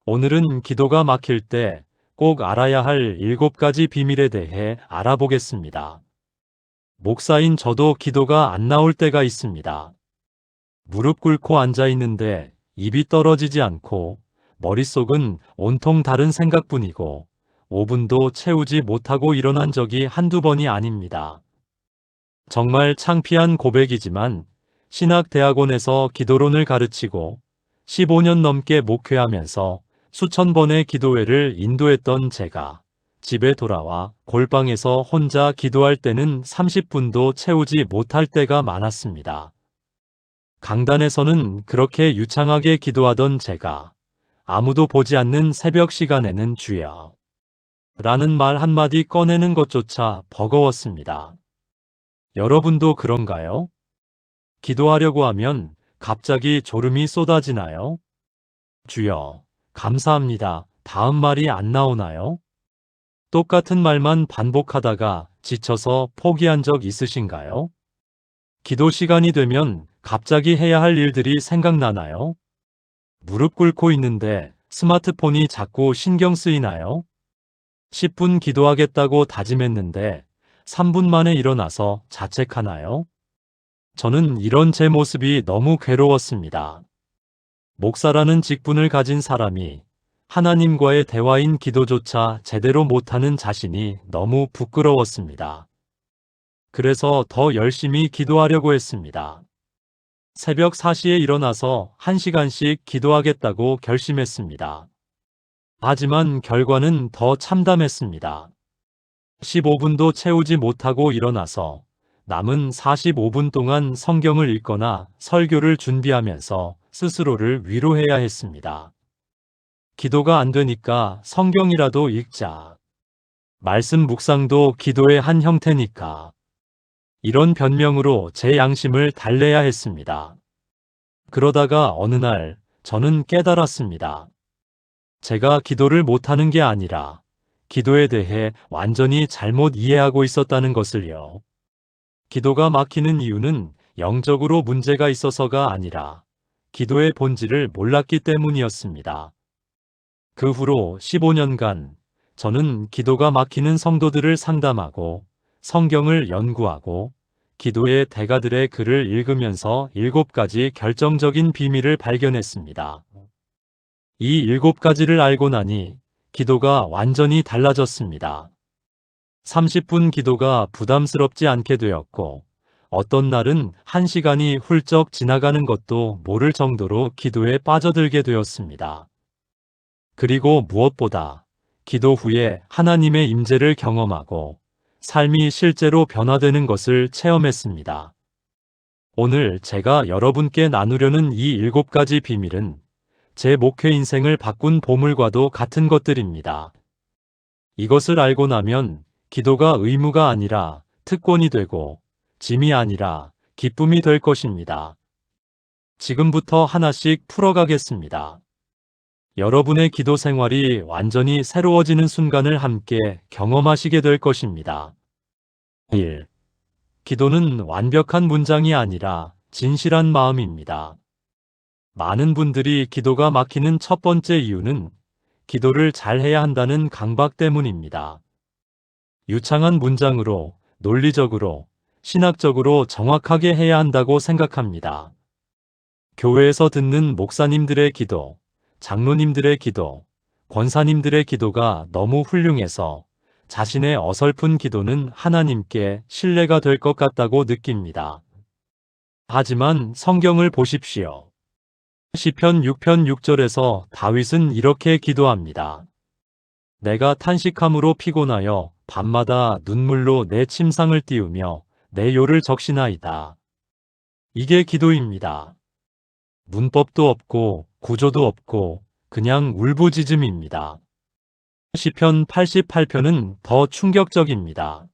오늘은 기도가 막힐 때 꼭 알아야 할 7가지 비밀에 대해 알아보겠습니다. 목사인 저도 기도가 안 나올 때가 있습니다. 무릎 꿇고 앉아 있는데 입이 떨어지지 않고 머릿속은 온통 다른 생각뿐이고 5분도 채우지 못하고 일어난 적이 한두 번이 아닙니다. 정말 창피한 고백이지만 신학대학원에서 기도론을 가르치고 15년 넘게 목회하면서 수천 번의 기도회를 인도했던 제가 집에 돌아와 골방에서 혼자 기도할 때는 30분도 채우지 못할 때가 많았습니다. 강단에서는 그렇게 유창하게 기도하던 제가 아무도 보지 않는 새벽 시간에는 주여 라는 말 한마디 꺼내는 것조차 버거웠습니다. 여러분도 그런가요? 기도하려고 하면 갑자기 졸음이 쏟아지나요? 주여, 감사합니다. 다음 말이 안 나오나요? 똑같은 말만 반복하다가 지쳐서 포기한 적 있으신가요? 기도 시간이 되면 갑자기 해야 할 일들이 생각나나요? 무릎 꿇고 있는데 스마트폰이 자꾸 신경 쓰이나요? 10분 기도하겠다고 다짐했는데 3분 만에 일어나서 자책하나요? 저는 이런 제 모습이 너무 괴로웠습니다. 목사라는 직분을 가진 사람이 하나님과의 대화인 기도조차 제대로 못하는 자신이 너무 부끄러웠습니다. 그래서 더 열심히 기도하려고 했습니다. 새벽 4시에 일어나서 1시간씩 기도하겠다고 결심했습니다. 하지만 결과는 더 참담했습니다. 15분도 채우지 못하고 일어나서 남은 45분 동안 성경을 읽거나 설교를 준비하면서 스스로를 위로해야 했습니다. 기도가 안 되니까 성경이라도 읽자. 말씀 묵상도 기도의 한 형태니까. 이런 변명으로 제 양심을 달래야 했습니다. 그러다가 어느 날 저는 깨달았습니다. 제가 기도를 못하는 게 아니라 기도에 대해 완전히 잘못 이해하고 있었다는 것을요. 기도가 막히는 이유는 영적으로 문제가 있어서가 아니라 기도의 본질을 몰랐기 때문이었습니다. 그 후로 15년간 저는 기도가 막히는 성도들을 상담하고 성경을 연구하고 기도의 대가들의 글을 읽으면서 7가지 결정적인 비밀을 발견했습니다. 이 7가지를 알고 나니 기도가 완전히 달라졌습니다. 30분 기도가 부담스럽지 않게 되었고 어떤 날은 1시간이 훌쩍 지나가는 것도 모를 정도로 기도에 빠져들게 되었습니다. 그리고 무엇보다 기도 후에 하나님의 임재를 경험하고 삶이 실제로 변화되는 것을 체험했습니다. 오늘 제가 여러분께 나누려는 이 7가지 비밀은 제 목회 인생을 바꾼 보물과도 같은 것들입니다. 이것을 알고 나면 기도가 의무가 아니라 특권이 되고 짐이 아니라 기쁨이 될 것입니다. 지금부터 하나씩 풀어가겠습니다. 여러분의 기도 생활이 완전히 새로워지는 순간을 함께 경험하시게 될 것입니다. 1. 기도는 완벽한 문장이 아니라 진실한 마음입니다. 많은 분들이 기도가 막히는 첫 번째 이유는 기도를 잘해야 한다는 강박 때문입니다. 유창한 문장으로, 논리적으로, 신학적으로 정확하게 해야 한다고 생각합니다. 교회에서 듣는 목사님들의 기도, 장로님들의 기도, 권사님들의 기도가 너무 훌륭해서 자신의 어설픈 기도는 하나님께 신뢰가 될 것 같다고 느낍니다. 하지만 성경을 보십시오. 시편 6편 6절에서 다윗은 이렇게 기도합니다. 내가 탄식함으로 피곤하여 밤마다 눈물로 내 침상을 띄우며 내 요를 적시나이다. 이게 기도입니다. 문법도 없고 구조도 없고 그냥 울부짖음입니다. 시편 88편은 더 충격적입니다.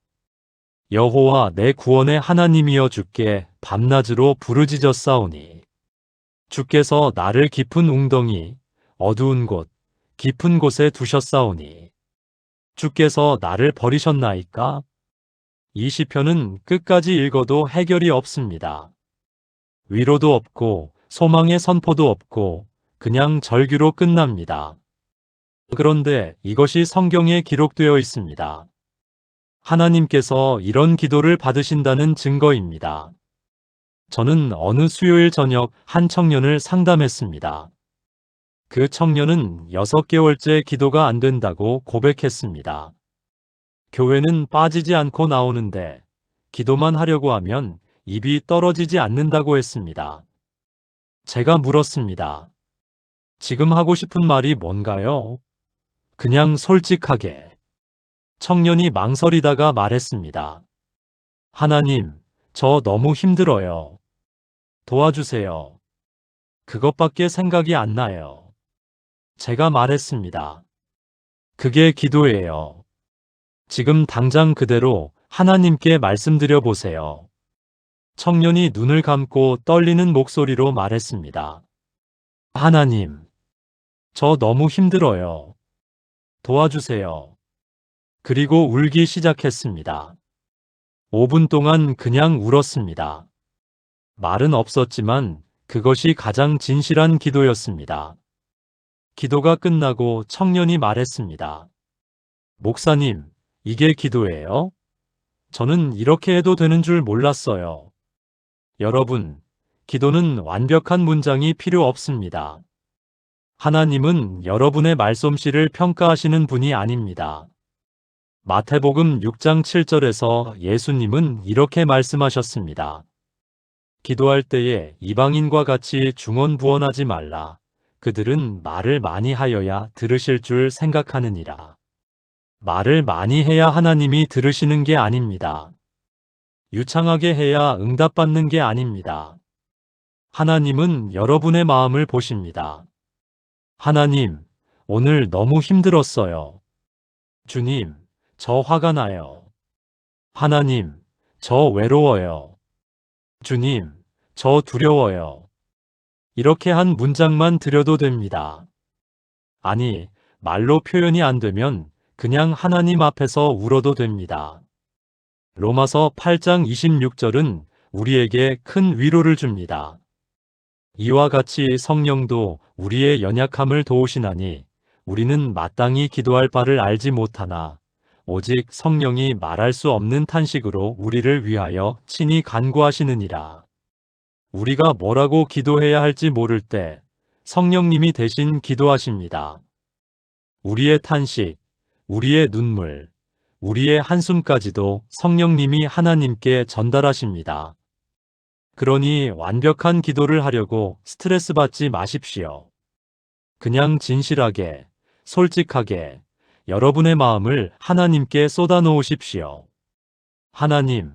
여호와 내 구원의 하나님이여 주께 밤낮으로 부르짖었사오니 주께서 나를 깊은 웅덩이, 어두운 곳, 깊은 곳에 두셨사오니 주께서 나를 버리셨나이까? 이 시편은 끝까지 읽어도 해결이 없습니다. 위로도 없고 소망의 선포도 없고 그냥 절규로 끝납니다. 그런데 이것이 성경에 기록되어 있습니다. 하나님께서 이런 기도를 받으신다는 증거입니다. 저는 어느 수요일 저녁 한 청년을 상담했습니다. 그 청년은 6개월째 기도가 안 된다고 고백했습니다. 교회는 빠지지 않고 나오는데 기도만 하려고 하면 입이 떨어지지 않는다고 했습니다. 제가 물었습니다. 지금 하고 싶은 말이 뭔가요? 그냥 솔직하게. 청년이 망설이다가 말했습니다. 하나님, 저 너무 힘들어요. 도와주세요. 그것밖에 생각이 안 나요. 제가 말했습니다. 그게 기도예요. 지금 당장 그대로 하나님께 말씀드려 보세요. 청년이 눈을 감고 떨리는 목소리로 말했습니다. 하나님, 저 너무 힘들어요. 도와주세요. 그리고 울기 시작했습니다. 5분 동안 그냥 울었습니다. 말은 없었지만 그것이 가장 진실한 기도였습니다. 기도가 끝나고 청년이 말했습니다. 목사님, 이게 기도예요? 저는 이렇게 해도 되는 줄 몰랐어요. 여러분, 기도는 완벽한 문장이 필요 없습니다. 하나님은 여러분의 말솜씨를 평가하시는 분이 아닙니다. 마태복음 6장 7절에서 예수님은 이렇게 말씀하셨습니다. 기도할 때에 이방인과 같이 중언부언하지 말라. 그들은 말을 많이 하여야 들으실 줄 생각하느니라. 말을 많이 해야 하나님이 들으시는 게 아닙니다. 유창하게 해야 응답받는 게 아닙니다. 하나님은 여러분의 마음을 보십니다. 하나님, 오늘 너무 힘들었어요. 주님, 저 화가 나요. 하나님, 저 외로워요. 주님, 저 두려워요. 이렇게 한 문장만 드려도 됩니다. 아니, 말로 표현이 안 되면 그냥 하나님 앞에서 울어도 됩니다. 로마서 8장 26절은 우리에게 큰 위로를 줍니다. 이와 같이 성령도 우리의 연약함을 도우시나니 우리는 마땅히 기도할 바를 알지 못하나 오직 성령이 말할 수 없는 탄식으로 우리를 위하여 친히 간구하시느니라. 우리가 뭐라고 기도해야 할지 모를 때 성령님이 대신 기도하십니다. 우리의 탄식, 우리의 눈물, 우리의 한숨까지도 성령님이 하나님께 전달하십니다. 그러니 완벽한 기도를 하려고 스트레스 받지 마십시오. 그냥 진실하게, 솔직하게 여러분의 마음을 하나님께 쏟아 놓으십시오. 하나님,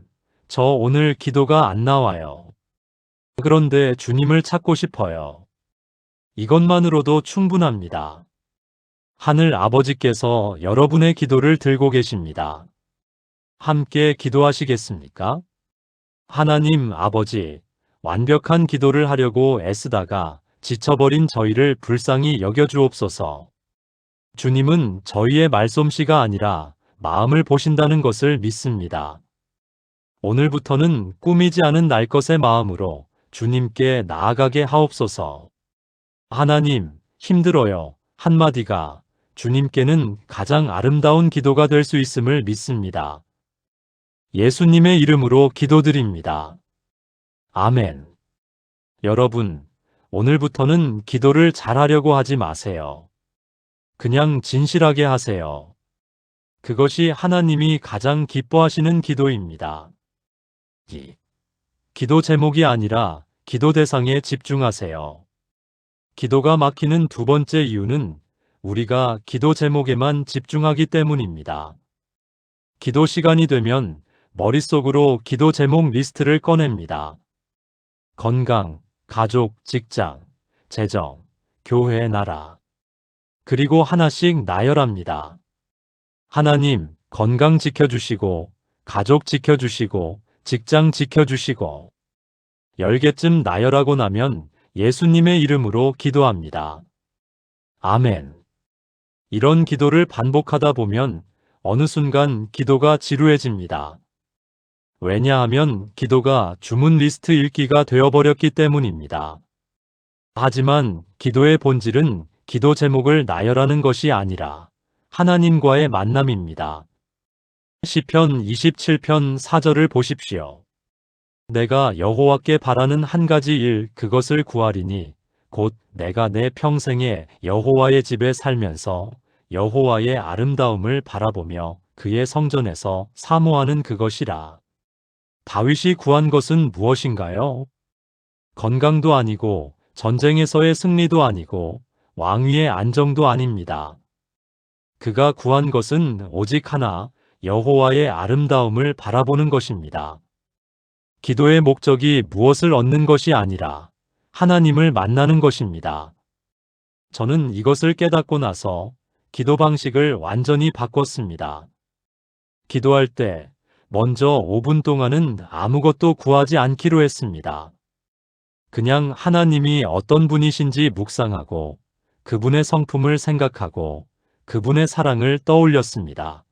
저 오늘 기도가 안 나와요. 그런데 주님을 찾고 싶어요. 이것만으로도 충분합니다. 하늘 아버지께서 여러분의 기도를 들고 계십니다. 함께 기도하시겠습니까? 하나님 아버지, 완벽한 기도를 하려고 애쓰다가 지쳐버린 저희를 불쌍히 여겨주옵소서. 주님은 저희의 말솜씨가 아니라 마음을 보신다는 것을 믿습니다. 오늘부터는 꾸미지 않은 날 것의 마음으로 주님께 나아가게 하옵소서. 하나님, 힘들어요. 한마디가 주님께는 가장 아름다운 기도가 될 수 있음을 믿습니다. 예수님의 이름으로 기도드립니다. 아멘. 여러분, 오늘부터는 기도를 잘하려고 하지 마세요. 그냥 진실하게 하세요. 그것이 하나님이 가장 기뻐하시는 기도입니다. 기도 제목이 아니라 기도 대상에 집중하세요. 기도가 막히는 두 번째 이유는 우리가 기도 제목에만 집중하기 때문입니다. 기도 시간이 되면 머릿속으로 기도 제목 리스트를 꺼냅니다. 건강, 가족, 직장, 재정, 교회, 나라. 그리고 하나씩 나열합니다. 하나님, 건강 지켜주시고, 가족 지켜주시고, 직장 지켜주시고. 10개쯤 나열하고 나면 예수님의 이름으로 기도합니다. 아멘. 이런 기도를 반복하다 보면 어느 순간 기도가 지루해집니다. 왜냐하면 기도가 주문 리스트 읽기가 되어버렸기 때문입니다. 하지만 기도의 본질은 기도 제목을 나열하는 것이 아니라 하나님과의 만남입니다. 시편 27편 4절을 보십시오. 내가 여호와께 바라는 한 가지 일 그것을 구하리니 곧 내가 내 평생에 여호와의 집에 살면서 여호와의 아름다움을 바라보며 그의 성전에서 사모하는 그것이라. 다윗이 구한 것은 무엇인가요? 건강도 아니고 전쟁에서의 승리도 아니고 왕위의 안정도 아닙니다. 그가 구한 것은 오직 하나, 여호와의 아름다움을 바라보는 것입니다. 기도의 목적이 무엇을 얻는 것이 아니라 하나님을 만나는 것입니다. 저는 이것을 깨닫고 나서 기도 방식을 완전히 바꿨습니다. 기도할 때 먼저 5분 동안은 아무것도 구하지 않기로 했습니다. 그냥 하나님이 어떤 분이신지 묵상하고 그분의 성품을 생각하고 그분의 사랑을 떠올렸습니다.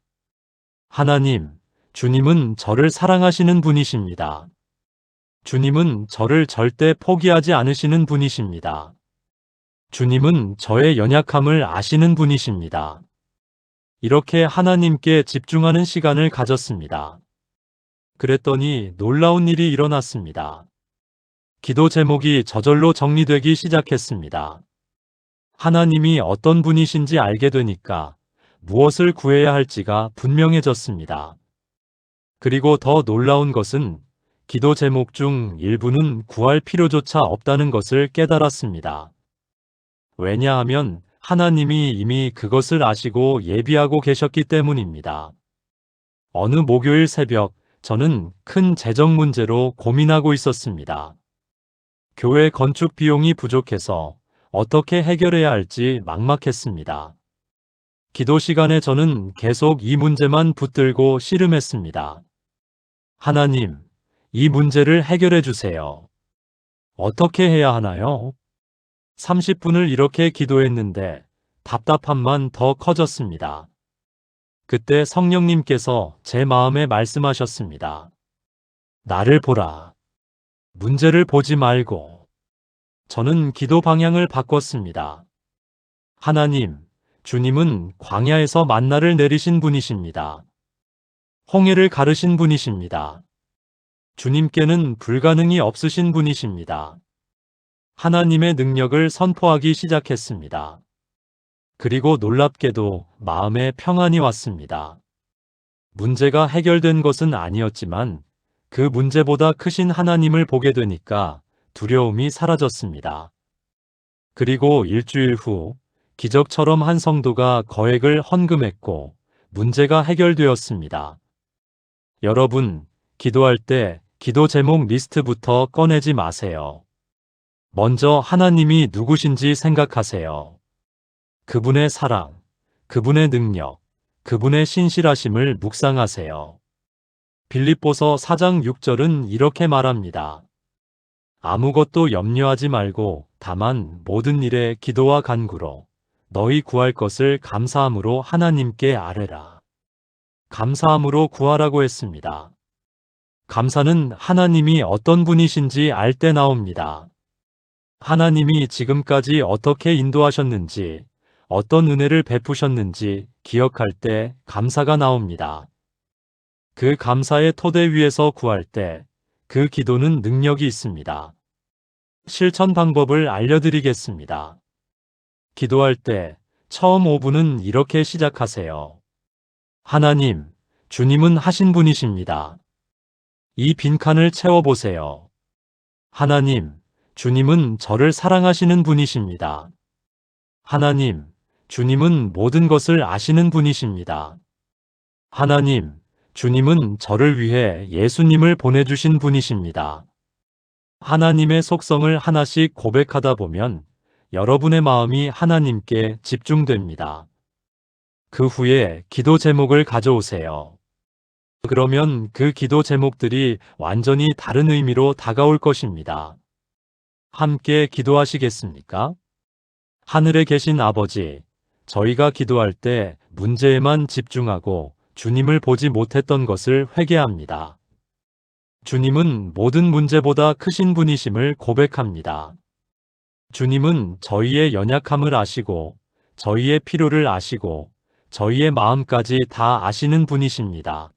하나님, 주님은 저를 사랑하시는 분이십니다. 주님은 저를 절대 포기하지 않으시는 분이십니다. 주님은 저의 연약함을 아시는 분이십니다. 이렇게 하나님께 집중하는 시간을 가졌습니다. 그랬더니 놀라운 일이 일어났습니다. 기도 제목이 저절로 정리되기 시작했습니다. 하나님이 어떤 분이신지 알게 되니까 무엇을 구해야 할지가 분명해졌습니다. 그리고 더 놀라운 것은 기도 제목 중 일부는 구할 필요조차 없다는 것을 깨달았습니다. 왜냐하면 하나님이 이미 그것을 아시고 예비하고 계셨기 때문입니다. 어느 목요일 새벽, 저는 큰 재정 문제로 고민하고 있었습니다. 교회 건축 비용이 부족해서 어떻게 해결해야 할지 막막했습니다. 기도 시간에 저는 계속 이 문제만 붙들고 씨름했습니다. 하나님, 이 문제를 해결해 주세요. 어떻게 해야 하나요? 30분을 이렇게 기도했는데 답답함만 더 커졌습니다. 그때 성령님께서 제 마음에 말씀하셨습니다. 나를 보라. 문제를 보지 말고. 저는 기도 방향을 바꿨습니다. 하나님, 주님은 광야에서 만나를 내리신 분이십니다. 홍해를 가르신 분이십니다. 주님께는 불가능이 없으신 분이십니다. 하나님의 능력을 선포하기 시작했습니다. 그리고 놀랍게도 마음에 평안이 왔습니다. 문제가 해결된 것은 아니었지만 그 문제보다 크신 하나님을 보게 되니까 두려움이 사라졌습니다. 그리고 일주일 후 기적처럼 한 성도가 거액을 헌금했고 문제가 해결되었습니다. 여러분, 기도할 때 기도 제목 리스트부터 꺼내지 마세요. 먼저 하나님이 누구신지 생각하세요. 그분의 사랑, 그분의 능력, 그분의 신실하심을 묵상하세요. 빌립보서 4장 6절은 이렇게 말합니다. 아무것도 염려하지 말고 다만 모든 일에 기도와 간구로 너희 구할 것을 감사함으로 하나님께 아뢰라. 감사함으로 구하라고 했습니다. 감사는 하나님이 어떤 분이신지 알 때 나옵니다. 하나님이 지금까지 어떻게 인도하셨는지, 어떤 은혜를 베푸셨는지 기억할 때 감사가 나옵니다. 그 감사의 토대 위에서 구할 때 그 기도는 능력이 있습니다. 실천 방법을 알려드리겠습니다. 기도할 때 처음 5분은 이렇게 시작하세요. 하나님, 주님은 하신 분이십니다. 이 빈칸을 채워보세요. 하나님, 주님은 저를 사랑하시는 분이십니다. 하나님, 주님은 모든 것을 아시는 분이십니다. 하나님, 주님은 저를 위해 예수님을 보내주신 분이십니다. 하나님의 속성을 하나씩 고백하다 보면 여러분의 마음이 하나님께 집중됩니다. 그 후에 기도 제목을 가져오세요. 그러면 그 기도 제목들이 완전히 다른 의미로 다가올 것입니다. 함께 기도하시겠습니까? 하늘에 계신 아버지, 저희가 기도할 때 문제에만 집중하고 주님을 보지 못했던 것을 회개합니다. 주님은 모든 문제보다 크신 분이심을 고백합니다. 주님은 저희의 연약함을 아시고, 저희의 필요를 아시고, 저희의 마음까지 다 아시는 분이십니다.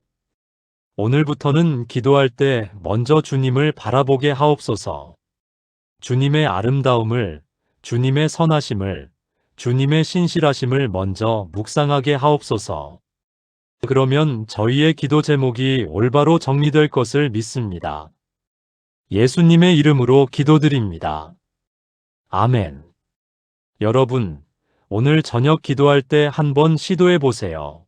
오늘부터는 기도할 때 먼저 주님을 바라보게 하옵소서. 주님의 아름다움을, 주님의 선하심을, 주님의 신실하심을 먼저 묵상하게 하옵소서. 그러면 저희의 기도 제목이 올바로 정리될 것을 믿습니다. 예수님의 이름으로 기도드립니다. 아멘. 여러분, 오늘 저녁 기도할 때 한번 시도해 보세요.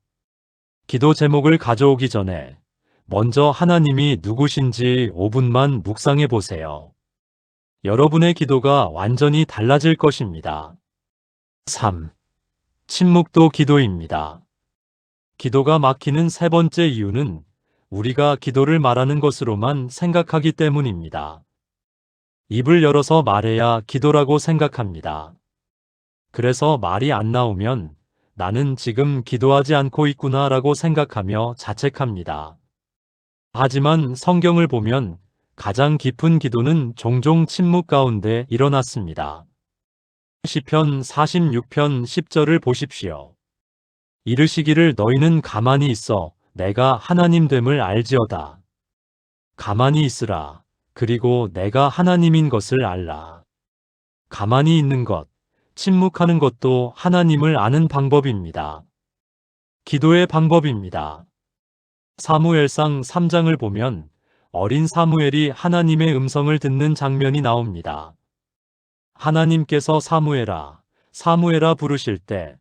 기도 제목을 가져오기 전에 먼저 하나님이 누구신지 5분만 묵상해 보세요. 여러분의 기도가 완전히 달라질 것입니다. 3. 침묵도 기도입니다. 기도가 막히는 세 번째 이유는 우리가 기도를 말하는 것으로만 생각하기 때문입니다. 입을 열어서 말해야 기도라고 생각합니다. 그래서 말이 안 나오면 나는 지금 기도하지 않고 있구나 라고 생각하며 자책합니다. 하지만 성경을 보면 가장 깊은 기도는 종종 침묵 가운데 일어났습니다. 시편 46편 10절을 보십시오. 이르시기를 너희는 가만히 있어 내가 하나님 됨을 알지어다. 가만히 있으라. 그리고 내가 하나님인 것을 알라. 가만히 있는 것, 침묵하는 것도 하나님을 아는 방법입니다. 기도의 방법입니다. 사무엘상 3장을 보면 어린 사무엘이 하나님의 음성을 듣는 장면이 나옵니다. 하나님께서 사무엘아, 사무엘아 부르실 때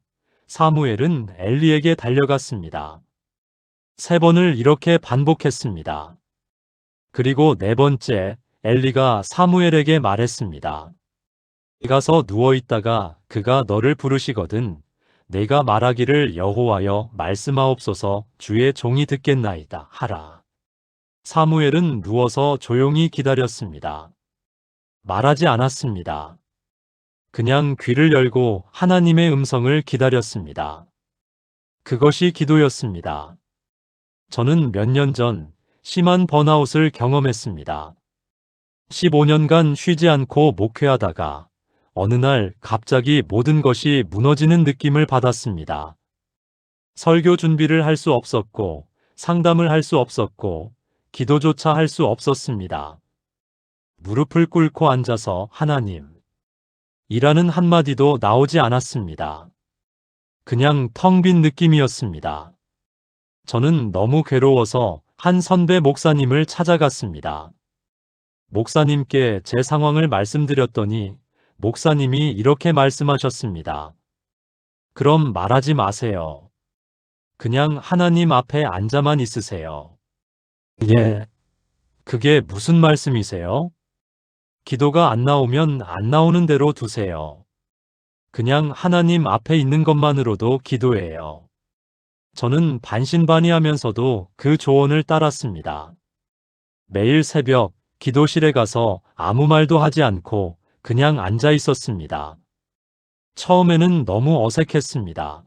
사무엘은 엘리에게 달려갔습니다. 3번을 이렇게 반복했습니다. 그리고 4번째 엘리가 사무엘에게 말했습니다. 가서 누워있다가 그가 너를 부르시거든 내가 말하기를 여호와여 말씀하옵소서 주의 종이 듣겠나이다 하라. 사무엘은 누워서 조용히 기다렸습니다. 말하지 않았습니다. 그냥 귀를 열고 하나님의 음성을 기다렸습니다. 그것이 기도였습니다. 저는 몇 년 전 심한 번아웃을 경험했습니다. 15년간 쉬지 않고 목회하다가 어느 날 갑자기 모든 것이 무너지는 느낌을 받았습니다. 설교 준비를 할 수 없었고, 상담을 할 수 없었고, 기도조차 할 수 없었습니다. 무릎을 꿇고 앉아서 하나님, 이라는 한마디도 나오지 않았습니다. 그냥 텅 빈 느낌이었습니다. 저는 너무 괴로워서 한 선배 목사님을 찾아갔습니다. 목사님께 제 상황을 말씀드렸더니 목사님이 이렇게 말씀하셨습니다. 그럼 말하지 마세요. 그냥 하나님 앞에 앉아만 있으세요. 예. 그게 무슨 말씀이세요? 기도가 안 나오면 안 나오는 대로 두세요. 그냥 하나님 앞에 있는 것만으로도 기도해요. 저는 반신반의하면서도 그 조언을 따랐습니다. 매일 새벽 기도실에 가서 아무 말도 하지 않고 그냥 앉아 있었습니다. 처음에는 너무 어색했습니다.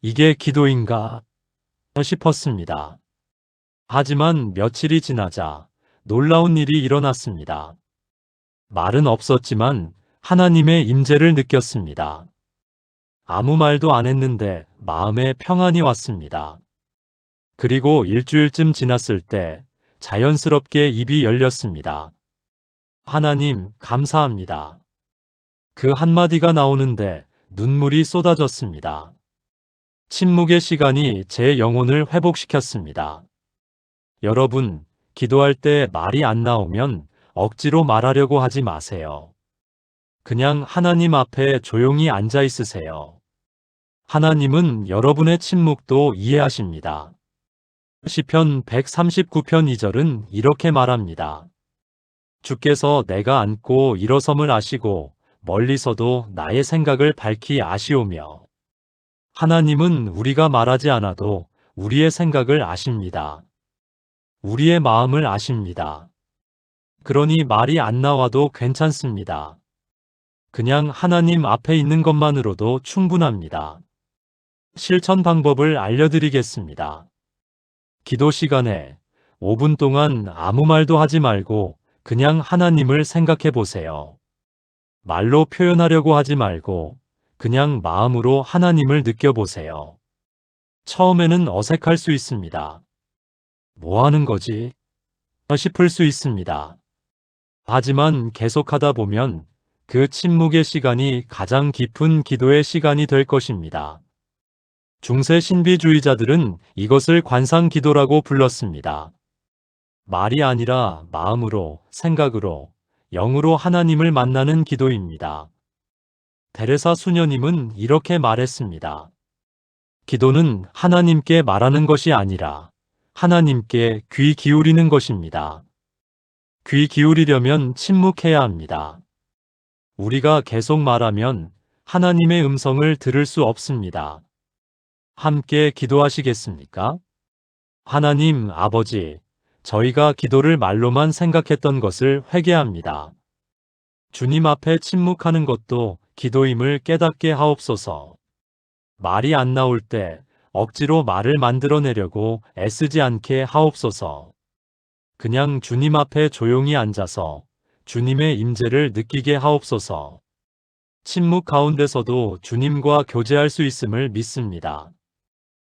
이게 기도인가 싶었습니다. 하지만 며칠이 지나자 놀라운 일이 일어났습니다. 말은 없었지만 하나님의 임재를 느꼈습니다. 아무 말도 안 했는데 마음에 평안이 왔습니다. 그리고 일주일쯤 지났을 때 자연스럽게 입이 열렸습니다. 하나님, 감사합니다. 그 한마디가 나오는데 눈물이 쏟아졌습니다. 침묵의 시간이 제 영혼을 회복시켰습니다. 여러분, 기도할 때 말이 안 나오면 억지로 말하려고 하지 마세요. 그냥 하나님 앞에 조용히 앉아 있으세요. 하나님은 여러분의 침묵도 이해하십니다. 시편 139편 2절은 이렇게 말합니다. 주께서 내가 앉고 일어섬을 아시고 멀리서도 나의 생각을 밝히 아시오며. 하나님은 우리가 말하지 않아도 우리의 생각을 아십니다. 우리의 마음을 아십니다. 그러니 말이 안 나와도 괜찮습니다. 그냥 하나님 앞에 있는 것만으로도 충분합니다. 실천 방법을 알려드리겠습니다. 기도 시간에 5분 동안 아무 말도 하지 말고 그냥 하나님을 생각해 보세요. 말로 표현하려고 하지 말고 그냥 마음으로 하나님을 느껴보세요. 처음에는 어색할 수 있습니다. 뭐 하는 거지? 싶을 수 있습니다. 하지만 계속하다 보면 그 침묵의 시간이 가장 깊은 기도의 시간이 될 것입니다. 중세 신비주의자들은 이것을 관상 기도라고 불렀습니다. 말이 아니라 마음으로, 생각으로, 영으로 하나님을 만나는 기도입니다. 데레사 수녀님은 이렇게 말했습니다. 기도는 하나님께 말하는 것이 아니라 하나님께 귀 기울이는 것입니다. 귀 기울이려면 침묵해야 합니다. 우리가 계속 말하면 하나님의 음성을 들을 수 없습니다. 함께 기도하시겠습니까? 하나님 아버지, 저희가 기도를 말로만 생각했던 것을 회개합니다. 주님 앞에 침묵하는 것도 기도임을 깨닫게 하옵소서. 말이 안 나올 때 억지로 말을 만들어내려고 애쓰지 않게 하옵소서. 그냥 주님 앞에 조용히 앉아서 주님의 임재를 느끼게 하옵소서. 침묵 가운데서도 주님과 교제할 수 있음을 믿습니다.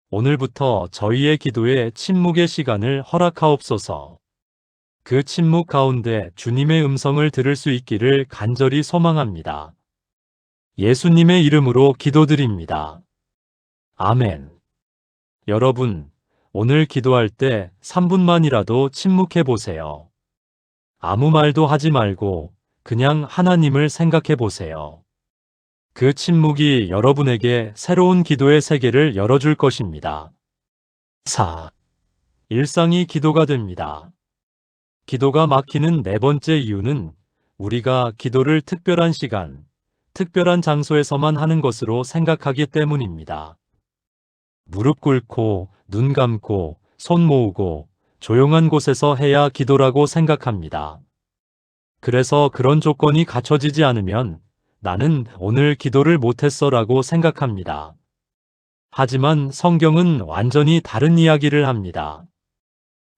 오늘부터 저희의 기도에 침묵의 시간을 허락하옵소서. 그 침묵 가운데 주님의 음성을 들을 수 있기를 간절히 소망합니다. 예수님의 이름으로 기도드립니다. 아멘. 여러분, 오늘 기도할 때 3분만이라도 침묵해 보세요. 아무 말도 하지 말고 그냥 하나님을 생각해 보세요. 그 침묵이 여러분에게 새로운 기도의 세계를 열어줄 것입니다. 4. 일상이 기도가 됩니다. 기도가 막히는 네 번째 이유는 우리가 기도를 특별한 시간, 특별한 장소에서만 하는 것으로 생각하기 때문입니다. 무릎 꿇고, 눈 감고, 손 모으고, 조용한 곳에서 해야 기도라고 생각합니다. 그래서 그런 조건이 갖춰지지 않으면 나는 오늘 기도를 못했어라고 생각합니다. 하지만 성경은 완전히 다른 이야기를 합니다.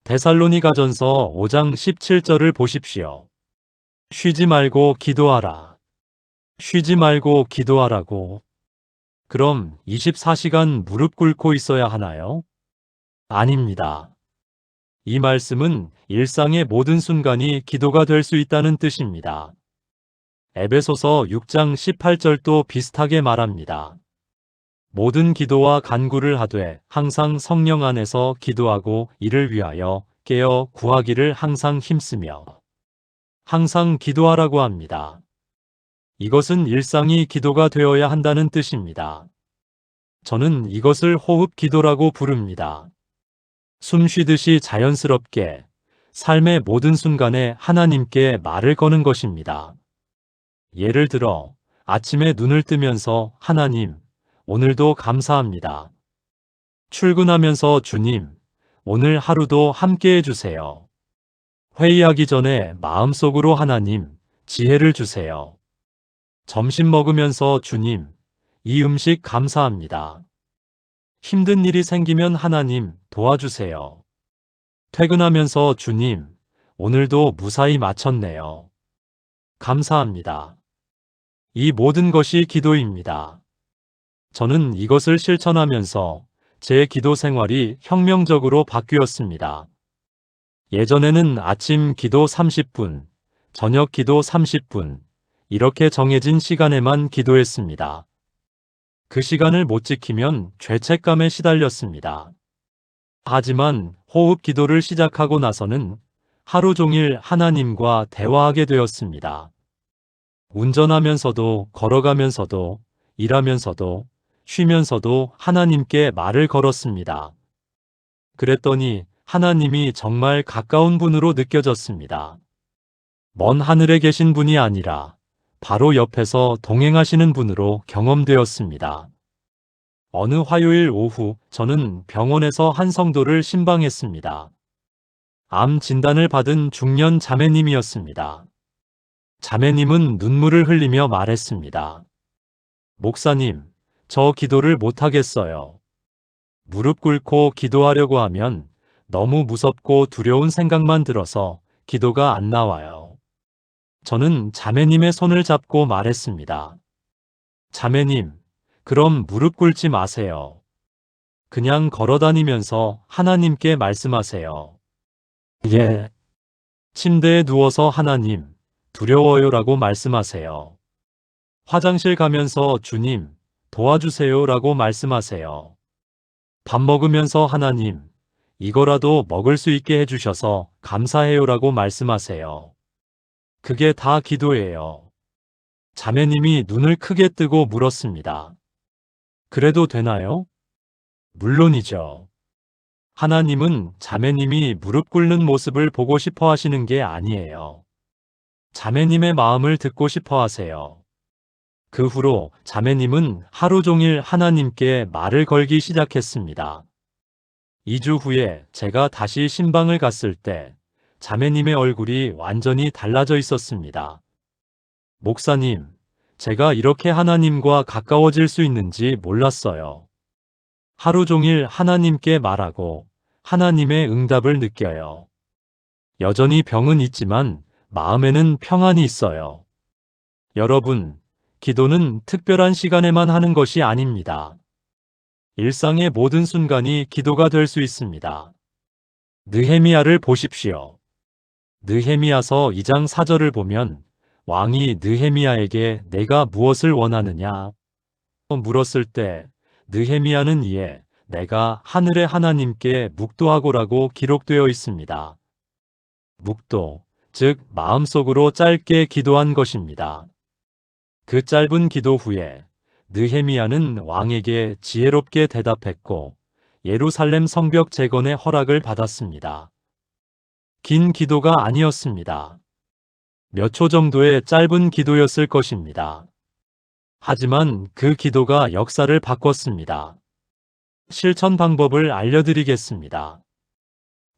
데살로니가전서 5장 17절을 보십시오. 쉬지 말고 기도하라. 쉬지 말고 기도하라고. 그럼 24시간 무릎 꿇고 있어야 하나요? 아닙니다. 이 말씀은 일상의 모든 순간이 기도가 될 수 있다는 뜻입니다. 에베소서 6장 18절도 비슷하게 말합니다. 모든 기도와 간구를 하되 항상 성령 안에서 기도하고 이를 위하여 깨어 구하기를 항상 힘쓰며 항상 기도하라고 합니다. 이것은 일상이 기도가 되어야 한다는 뜻입니다. 저는 이것을 호흡 기도라고 부릅니다. 숨 쉬듯이 자연스럽게 삶의 모든 순간에 하나님께 말을 거는 것입니다. 예를 들어 아침에 눈을 뜨면서 하나님, 오늘도 감사합니다. 출근하면서 주님, 오늘 하루도 함께 해주세요. 회의하기 전에 마음속으로 하나님, 지혜를 주세요. 점심 먹으면서 주님, 이 음식 감사합니다. 힘든 일이 생기면 하나님, 도와주세요. 퇴근하면서 주님, 오늘도 무사히 마쳤네요. 감사합니다. 이 모든 것이 기도입니다. 저는 이것을 실천하면서 제 기도 생활이 혁명적으로 바뀌었습니다. 예전에는 아침 기도 30분, 저녁 기도 30분, 이렇게 정해진 시간에만 기도했습니다. 그 시간을 못 지키면 죄책감에 시달렸습니다. 하지만 호흡 기도를 시작하고 나서는 하루 종일 하나님과 대화하게 되었습니다. 운전하면서도, 걸어가면서도, 일하면서도, 쉬면서도 하나님께 말을 걸었습니다. 그랬더니 하나님이 정말 가까운 분으로 느껴졌습니다. 먼 하늘에 계신 분이 아니라 바로 옆에서 동행하시는 분으로 경험되었습니다. 어느 화요일 오후 저는 병원에서 한 성도를 신방했습니다. 암 진단을 받은 중년 자매님이었습니다. 자매님은 눈물을 흘리며 말했습니다. 목사님, 저 기도를 못하겠어요. 무릎 꿇고 기도하려고 하면 너무 무섭고 두려운 생각만 들어서 기도가 안 나와요. 저는 자매님의 손을 잡고 말했습니다. 자매님, 그럼 무릎 꿇지 마세요. 그냥 걸어다니면서 하나님께 말씀하세요. 예. 침대에 누워서 하나님, 두려워요라고 말씀하세요. 화장실 가면서 주님, 도와주세요라고 말씀하세요. 밥 먹으면서 하나님, 이거라도 먹을 수 있게 해주셔서 감사해요라고 말씀하세요. 그게 다 기도예요. 자매님이 눈을 크게 뜨고 물었습니다. 그래도 되나요? 물론이죠. 하나님은 자매님이 무릎 꿇는 모습을 보고 싶어 하시는 게 아니에요. 자매님의 마음을 듣고 싶어 하세요. 그 후로 자매님은 하루 종일 하나님께 말을 걸기 시작했습니다. 2주 후에 제가 다시 신방을 갔을 때 자매님의 얼굴이 완전히 달라져 있었습니다. 목사님, 제가 이렇게 하나님과 가까워질 수 있는지 몰랐어요. 하루 종일 하나님께 말하고 하나님의 응답을 느껴요. 여전히 병은 있지만 마음에는 평안이 있어요. 여러분, 기도는 특별한 시간에만 하는 것이 아닙니다. 일상의 모든 순간이 기도가 될 수 있습니다. 느헤미야를 보십시오. 느헤미야서 2장 4절을 보면 왕이 느헤미야에게 내가 무엇을 원하느냐 물었을 때 느헤미야는 이에 내가 하늘의 하나님께 묵도하고라고 기록되어 있습니다. 묵도, 즉 마음속으로 짧게 기도한 것입니다. 그 짧은 기도 후에 느헤미야는 왕에게 지혜롭게 대답했고 예루살렘 성벽 재건의 허락을 받았습니다. 긴 기도가 아니었습니다. 몇 초 정도의 짧은 기도였을 것입니다. 하지만 그 기도가 역사를 바꿨습니다. 실천 방법을 알려드리겠습니다.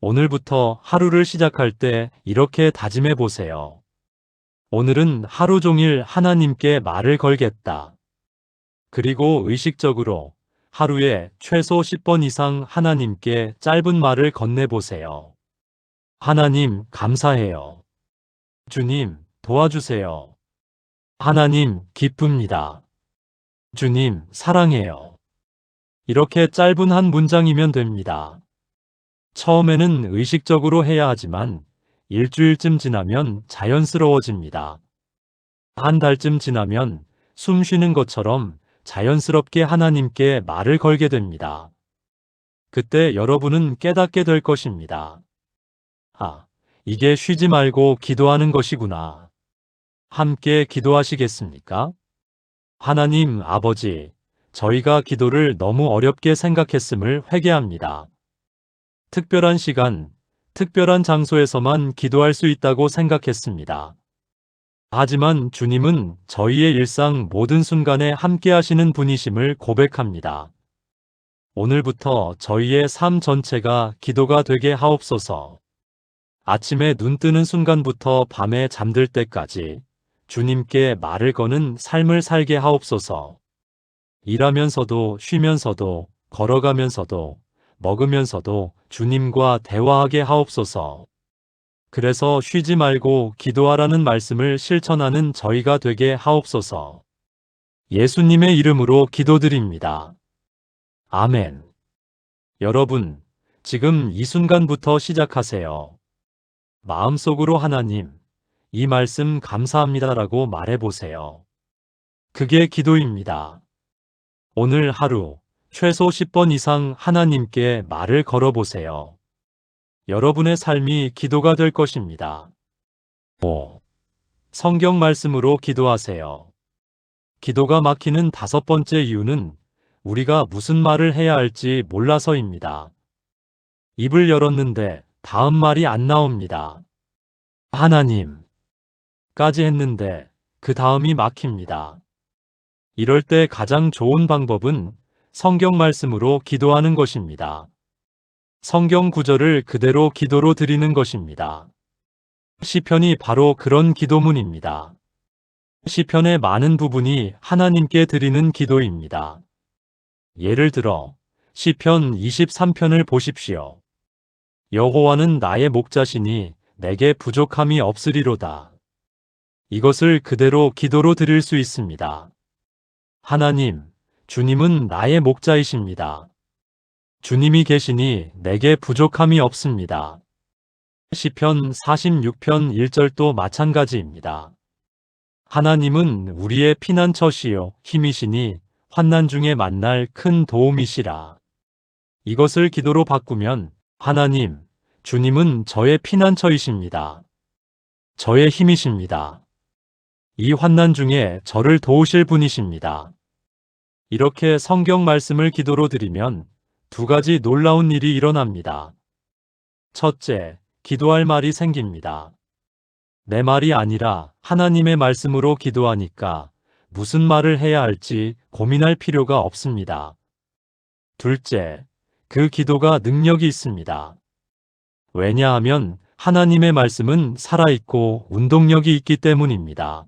오늘부터 하루를 시작할 때 이렇게 다짐해 보세요. 오늘은 하루 종일 하나님께 말을 걸겠다. 그리고 의식적으로 하루에 최소 10번 이상 하나님께 짧은 말을 건네보세요. 하나님, 감사해요. 주님, 도와주세요. 하나님, 기쁩니다. 주님, 사랑해요. 이렇게 짧은 한 문장이면 됩니다. 처음에는 의식적으로 해야 하지만 일주일쯤 지나면 자연스러워집니다. 한 달쯤 지나면 숨 쉬는 것처럼 자연스럽게 하나님께 말을 걸게 됩니다. 그때 여러분은 깨닫게 될 것입니다. 아, 이게 쉬지 말고 기도하는 것이구나. 함께 기도하시겠습니까? 하나님 아버지, 저희가 기도를 너무 어렵게 생각했음을 회개합니다. 특별한 시간, 특별한 장소에서만 기도할 수 있다고 생각했습니다. 하지만 주님은 저희의 일상 모든 순간에 함께 하시는 분이심을 고백합니다. 오늘부터 저희의 삶 전체가 기도가 되게 하옵소서. 아침에 눈 뜨는 순간부터 밤에 잠들 때까지 주님께 말을 거는 삶을 살게 하옵소서. 일하면서도 쉬면서도 걸어가면서도 먹으면서도 주님과 대화하게 하옵소서. 그래서 쉬지 말고 기도하라는 말씀을 실천하는 저희가 되게 하옵소서. 예수님의 이름으로 기도드립니다. 아멘. 여러분, 지금 이 순간부터 시작하세요. 마음속으로 하나님, 이 말씀 감사합니다라고 말해보세요. 그게 기도입니다. 오늘 하루 최소 10번 이상 하나님께 말을 걸어보세요. 여러분의 삶이 기도가 될 것입니다. 5. 성경 말씀으로 기도하세요. 기도가 막히는 5번째 이유는 우리가 무슨 말을 해야 할지 몰라서입니다. 입을 열었는데 다음 말이 안 나옵니다. 하나님까지 했는데 그 다음이 막힙니다. 이럴 때 가장 좋은 방법은 성경 말씀으로 기도하는 것입니다. 성경 구절을 그대로 기도로 드리는 것입니다. 시편이 바로 그런 기도문입니다. 시편의 많은 부분이 하나님께 드리는 기도입니다. 예를 들어 시편 23편을 보십시오. 여호와는 나의 목자시니 내게 부족함이 없으리로다. 이것을 그대로 기도로 드릴 수 있습니다. 하나님, 주님은 나의 목자이십니다. 주님이 계시니 내게 부족함이 없습니다. 시편 46편 1절도 마찬가지입니다. 하나님은 우리의 피난처시요 힘이시니 환난 중에 만날 큰 도움이시라. 이것을 기도로 바꾸면 하나님, 주님은 저의 피난처이십니다. 저의 힘이십니다. 이 환난 중에 저를 도우실 분이십니다. 이렇게 성경 말씀을 기도로 드리면 두 가지 놀라운 일이 일어납니다. 첫째, 기도할 말이 생깁니다. 내 말이 아니라 하나님의 말씀으로 기도하니까 무슨 말을 해야 할지 고민할 필요가 없습니다. 둘째, 그 기도가 능력이 있습니다. 왜냐하면 하나님의 말씀은 살아있고 운동력이 있기 때문입니다.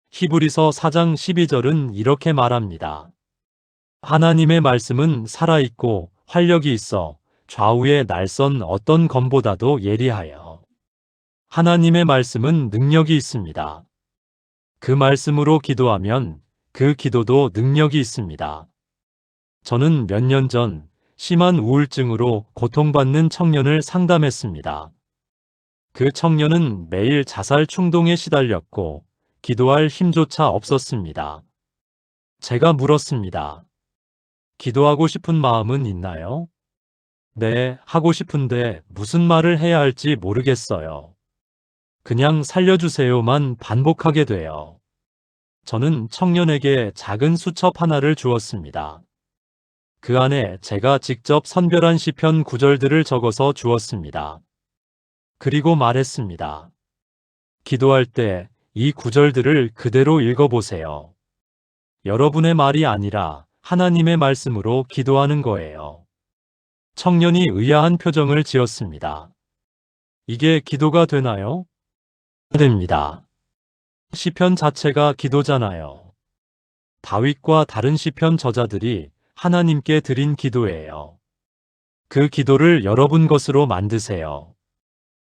히브리서 4장 12절은 이렇게 말합니다. 하나님의 말씀은 살아있고 활력이 있어 좌우의 날선 어떤 검보다도 예리하여. 하나님의 말씀은 능력이 있습니다. 그 말씀으로 기도하면 그 기도도 능력이 있습니다. 저는 몇 년 전 심한 우울증으로 고통받는 청년을 상담했습니다. 그 청년은 매일 자살 충동에 시달렸고 기도할 힘조차 없었습니다. 제가 물었습니다. 기도하고 싶은 마음은 있나요? 네, 하고 싶은데 무슨 말을 해야 할지 모르겠어요. 그냥 살려주세요만 반복하게 돼요. 저는 청년에게 작은 수첩 하나를 주었습니다. 그 안에 제가 직접 선별한 시편 구절들을 적어서 주었습니다. 그리고 말했습니다. 기도할 때 이 구절들을 그대로 읽어보세요. 여러분의 말이 아니라 하나님의 말씀으로 기도하는 거예요. 청년이 의아한 표정을 지었습니다. 이게 기도가 되나요? 됩니다. 시편 자체가 기도잖아요. 다윗과 다른 시편 저자들이 하나님께 드린 기도예요. 그 기도를 여러분 것으로 만드세요.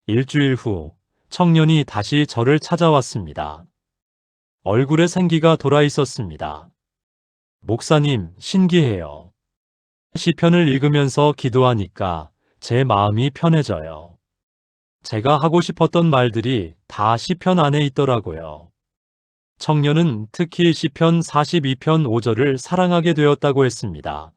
일주일 후 청년이 다시 저를 찾아왔습니다. 얼굴에 생기가 돌아 있었습니다. 목사님, 신기해요. 시편을 읽으면서 기도하니까 제 마음이 편해져요. 제가 하고 싶었던 말들이 다 시편 안에 있더라고요. 청년은 특히 시편 42편 5절을 사랑하게 되었다고 했습니다.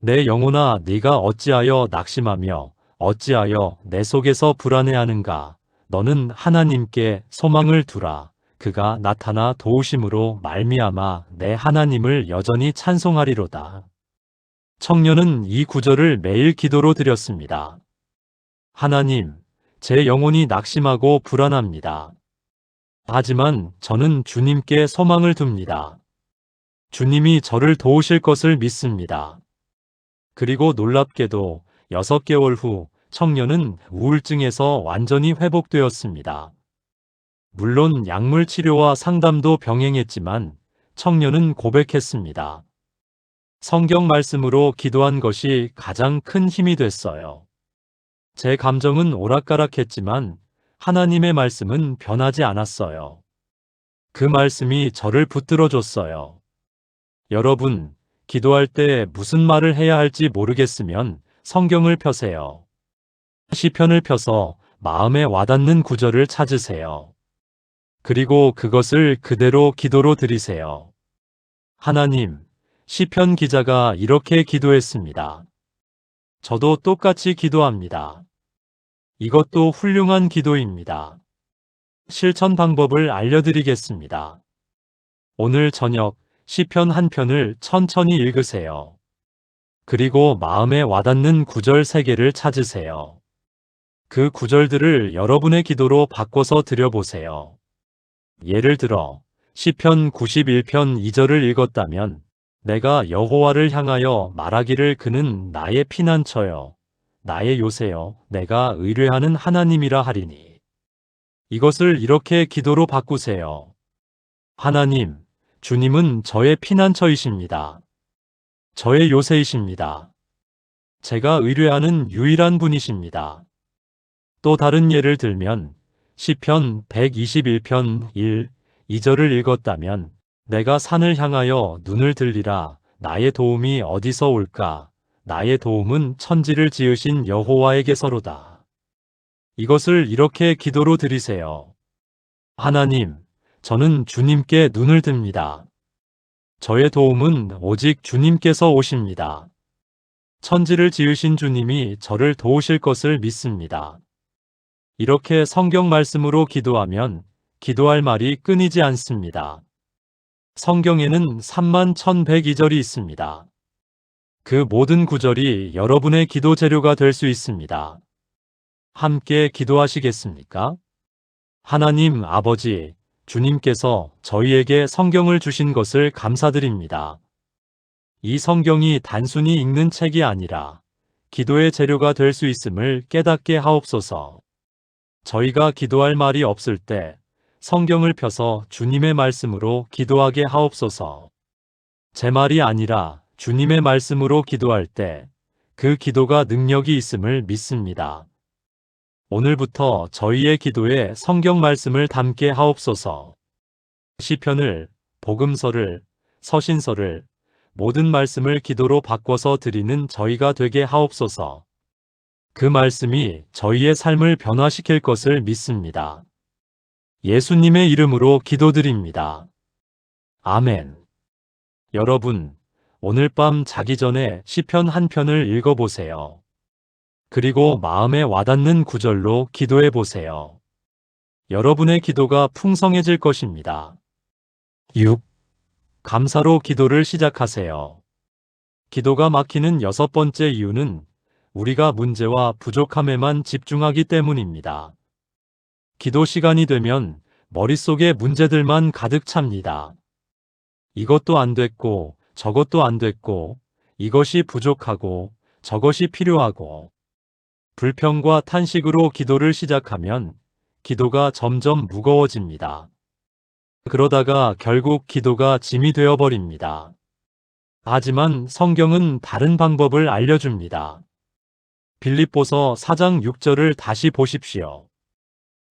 내 영혼아, 네가 어찌하여 낙심하며 어찌하여 내 속에서 불안해하는가? 너는 하나님께 소망을 두라. 그가 나타나 도우심으로 말미암아 내 하나님을 여전히 찬송하리로다. 청년은 이 구절을 매일 기도로 드렸습니다. 하나님, 제 영혼이 낙심하고 불안합니다. 하지만 저는 주님께 소망을 둡니다. 주님이 저를 도우실 것을 믿습니다. 그리고 놀랍게도 6개월 후 청년은 우울증에서 완전히 회복되었습니다. 물론 약물 치료와 상담도 병행했지만 청년은 고백했습니다. 성경 말씀으로 기도한 것이 가장 큰 힘이 됐어요. 제 감정은 오락가락했지만 하나님의 말씀은 변하지 않았어요. 그 말씀이 저를 붙들어줬어요. 여러분, 기도할 때 무슨 말을 해야 할지 모르겠으면 성경을 펴세요. 시편을 펴서 마음에 와닿는 구절을 찾으세요. 그리고 그것을 그대로 기도로 드리세요. 하나님, 시편 기자가 이렇게 기도했습니다. 저도 똑같이 기도합니다. 이것도 훌륭한 기도입니다. 실천 방법을 알려드리겠습니다. 오늘 저녁 시편 한 편을 천천히 읽으세요. 그리고 마음에 와닿는 구절 3개를 찾으세요. 그 구절들을 여러분의 기도로 바꿔서 드려보세요. 예를 들어 시편 91편 2절을 읽었다면 내가 여호와를 향하여 말하기를 그는 나의 피난처요 나의 요새요 내가 의뢰하는 하나님이라 하리니. 이것을 이렇게 기도로 바꾸세요. 하나님, 주님은 저의 피난처이십니다. 저의 요새이십니다. 제가 의뢰하는 유일한 분이십니다. 또 다른 예를 들면 시편 121편 1, 2절을 읽었다면 내가 산을 향하여 눈을 들리라. 나의 도움이 어디서 올까? 나의 도움은 천지를 지으신 여호와에게서로다. 이것을 이렇게 기도로 드리세요. 하나님, 저는 주님께 눈을 듭니다. 저의 도움은 오직 주님께서 오십니다. 천지를 지으신 주님이 저를 도우실 것을 믿습니다. 이렇게 성경 말씀으로 기도하면 기도할 말이 끊이지 않습니다. 성경에는 31,102절이 있습니다. 그 모든 구절이 여러분의 기도 재료가 될 수 있습니다. 함께 기도하시겠습니까? 하나님 아버지, 주님께서 저희에게 성경을 주신 것을 감사드립니다. 이 성경이 단순히 읽는 책이 아니라 기도의 재료가 될 수 있음을 깨닫게 하옵소서. 저희가 기도할 말이 없을 때 성경을 펴서 주님의 말씀으로 기도하게 하옵소서. 제 말이 아니라 주님의 말씀으로 기도할 때 그 기도가 능력이 있음을 믿습니다. 오늘부터 저희의 기도에 성경 말씀을 담게 하옵소서. 시편을, 복음서를, 서신서를, 모든 말씀을 기도로 바꿔서 드리는 저희가 되게 하옵소서. 그 말씀이 저희의 삶을 변화시킬 것을 믿습니다. 예수님의 이름으로 기도드립니다. 아멘. 여러분, 오늘 밤 자기 전에 시편 한 편을 읽어보세요. 그리고 마음에 와닿는 구절로 기도해 보세요. 여러분의 기도가 풍성해질 것입니다. 6. 감사로 기도를 시작하세요. 기도가 막히는 6번째 이유는 우리가 문제와 부족함에만 집중하기 때문입니다. 기도 시간이 되면 머릿속에 문제들만 가득 찹니다. 이것도 안 됐고, 저것도 안 됐고, 이것이 부족하고, 저것이 필요하고, 불평과 탄식으로 기도를 시작하면 기도가 점점 무거워집니다. 그러다가 결국 기도가 짐이 되어버립니다. 하지만 성경은 다른 방법을 알려줍니다. 빌립보서 4장 6절을 다시 보십시오.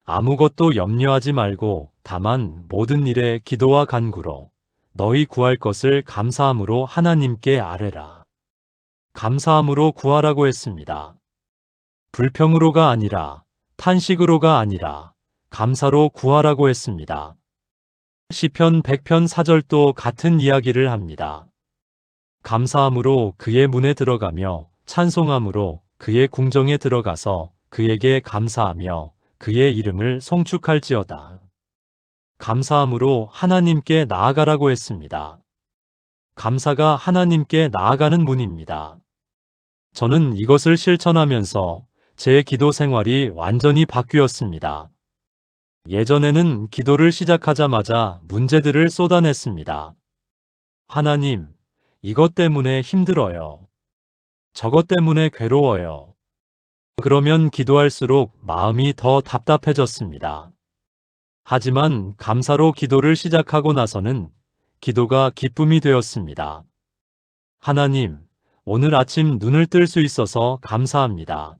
아무것도 염려하지 말고 다만 모든 일에 기도와 간구로 너희 구할 것을 감사함으로 하나님께 아뢰라. 감사함으로 구하라고 했습니다. 불평으로가 아니라, 탄식으로가 아니라 감사로 구하라고 했습니다. 시편 100편 4절도 같은 이야기를 합니다. 감사함으로 그의 문에 들어가며 찬송함으로 그의 궁정에 들어가서 그에게 감사하며 그의 이름을 송축할지어다. 감사함으로 하나님께 나아가라고 했습니다. 감사가 하나님께 나아가는 문입니다. 저는 이것을 실천하면서 제 기도 생활이 완전히 바뀌었습니다. 예전에는 기도를 시작하자마자 문제들을 쏟아냈습니다. 하나님, 이것 때문에 힘들어요. 저것 때문에 괴로워요. 그러면 기도할수록 마음이 더 답답해졌습니다. 하지만 감사로 기도를 시작하고 나서는 기도가 기쁨이 되었습니다. 하나님, 오늘 아침 눈을 뜰 수 있어서 감사합니다.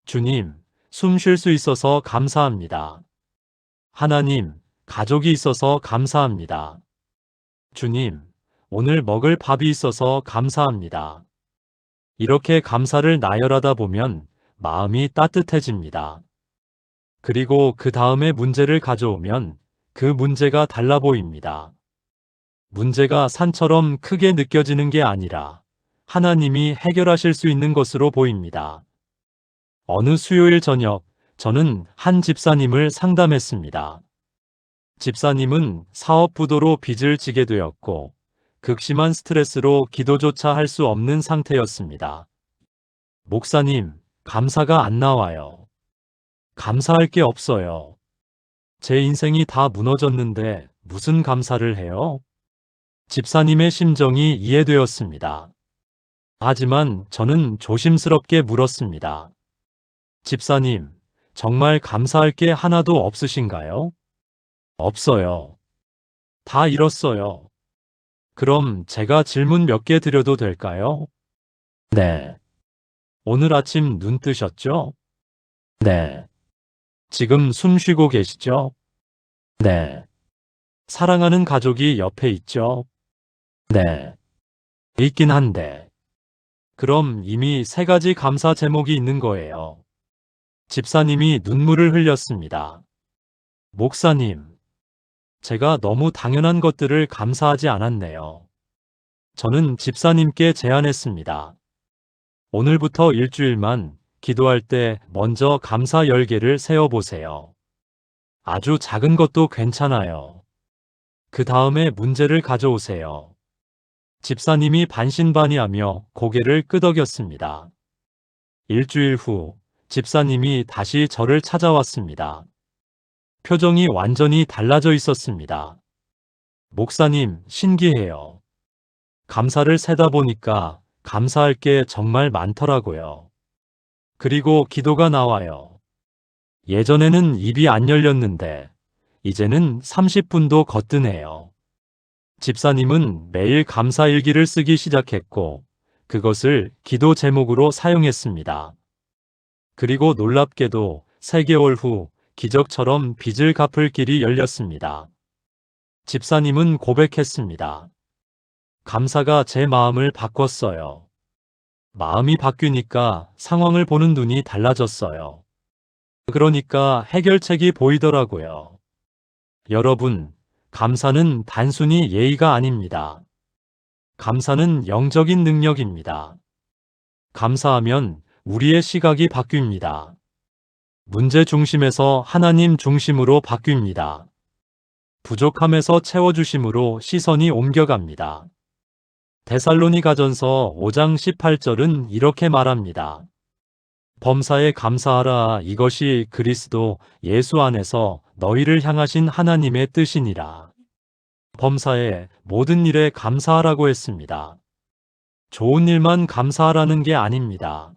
주님, 숨 쉴 수 있어서 감사합니다. 하나님, 가족이 있어서 감사합니다. 주님, 오늘 먹을 밥이 있어서 감사합니다. 이렇게 감사를 나열하다 보면 마음이 따뜻해집니다. 그리고 그 다음에 문제를 가져오면 그 문제가 달라 보입니다. 문제가 산처럼 크게 느껴지는 게 아니라 하나님이 해결하실 수 있는 것으로 보입니다. 어느 수요일 저녁, 저는 한 집사님을 상담했습니다. 집사님은 사업 부도로 빚을 지게 되었고 극심한 스트레스로 기도조차 할 수 없는 상태였습니다. 목사님, 감사가 안 나와요. 감사할 게 없어요. 제 인생이 다 무너졌는데 무슨 감사를 해요? 집사님의 심정이 이해되었습니다. 하지만 저는 조심스럽게 물었습니다. 집사님, 정말 감사할 게 하나도 없으신가요? 없어요. 다 잃었어요. 그럼 제가 질문 몇 개 드려도 될까요? 네. 오늘 아침 눈 뜨셨죠? 네. 지금 숨 쉬고 계시죠? 네. 사랑하는 가족이 옆에 있죠? 네. 있긴 한데. 그럼 이미 세 가지 감사 제목이 있는 거예요. 집사님이 눈물을 흘렸습니다. 목사님, 제가 너무 당연한 것들을 감사하지 않았네요. 저는 집사님께 제안했습니다. 오늘부터 일주일만 기도할 때 먼저 감사 10개를 세어보세요. 아주 작은 것도 괜찮아요. 그 다음에 문제를 가져오세요. 집사님이 반신반의하며 고개를 끄덕였습니다. 일주일 후 집사님이 다시 저를 찾아왔습니다. 표정이 완전히 달라져 있었습니다. 목사님, 신기해요. 감사를 세다 보니까 감사할 게 정말 많더라고요. 그리고 기도가 나와요. 예전에는 입이 안 열렸는데 이제는 30분도 거뜬해요. 집사님은 매일 감사 일기를 쓰기 시작했고 그것을 기도 제목으로 사용했습니다. 그리고 놀랍게도 3개월 후 기적처럼 빚을 갚을 길이 열렸습니다. 집사님은 고백했습니다. 감사가 제 마음을 바꿨어요. 마음이 바뀌니까 상황을 보는 눈이 달라졌어요. 그러니까 해결책이 보이더라고요. 여러분, 감사는 단순히 예의가 아닙니다. 감사는 영적인 능력입니다. 감사하면 우리의 시각이 바뀝니다. 문제 중심에서 하나님 중심으로 바뀝니다. 부족함에서 채워주심으로 시선이 옮겨갑니다. 데살로니가전서 5장 18절은 이렇게 말합니다. 범사에 감사하라. 이것이 그리스도 예수 안에서 너희를 향하신 하나님의 뜻이니라. 범사에 모든 일에 감사하라고 했습니다. 좋은 일만 감사하라는 게 아닙니다.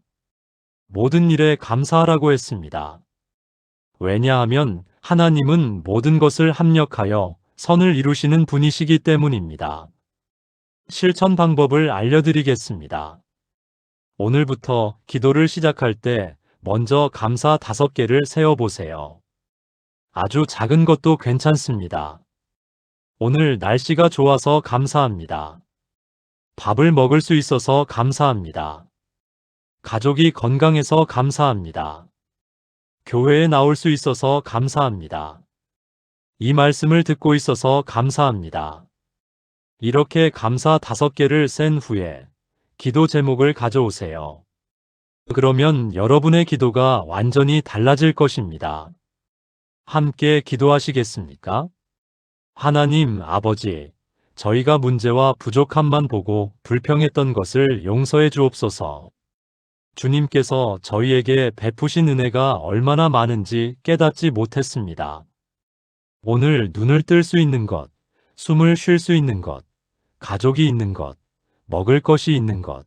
모든 일에 감사하라고 했습니다. 왜냐하면 하나님은 모든 것을 합력하여 선을 이루시는 분이시기 때문입니다. 실천 방법을 알려드리겠습니다. 오늘부터 기도를 시작할 때 먼저 감사 5개를 세어보세요. 아주 작은 것도 괜찮습니다. 오늘 날씨가 좋아서 감사합니다. 밥을 먹을 수 있어서 감사합니다. 가족이 건강해서 감사합니다. 교회에 나올 수 있어서 감사합니다. 이 말씀을 듣고 있어서 감사합니다. 이렇게 감사 5개를 센 후에 기도 제목을 가져오세요. 그러면 여러분의 기도가 완전히 달라질 것입니다. 함께 기도하시겠습니까? 하나님 아버지, 저희가 문제와 부족함만 보고 불평했던 것을 용서해 주옵소서. 주님께서 저희에게 베푸신 은혜가 얼마나 많은지 깨닫지 못했습니다. 오늘 눈을 뜰 수 있는 것, 숨을 쉴 수 있는 것, 가족이 있는 것, 먹을 것이 있는 것,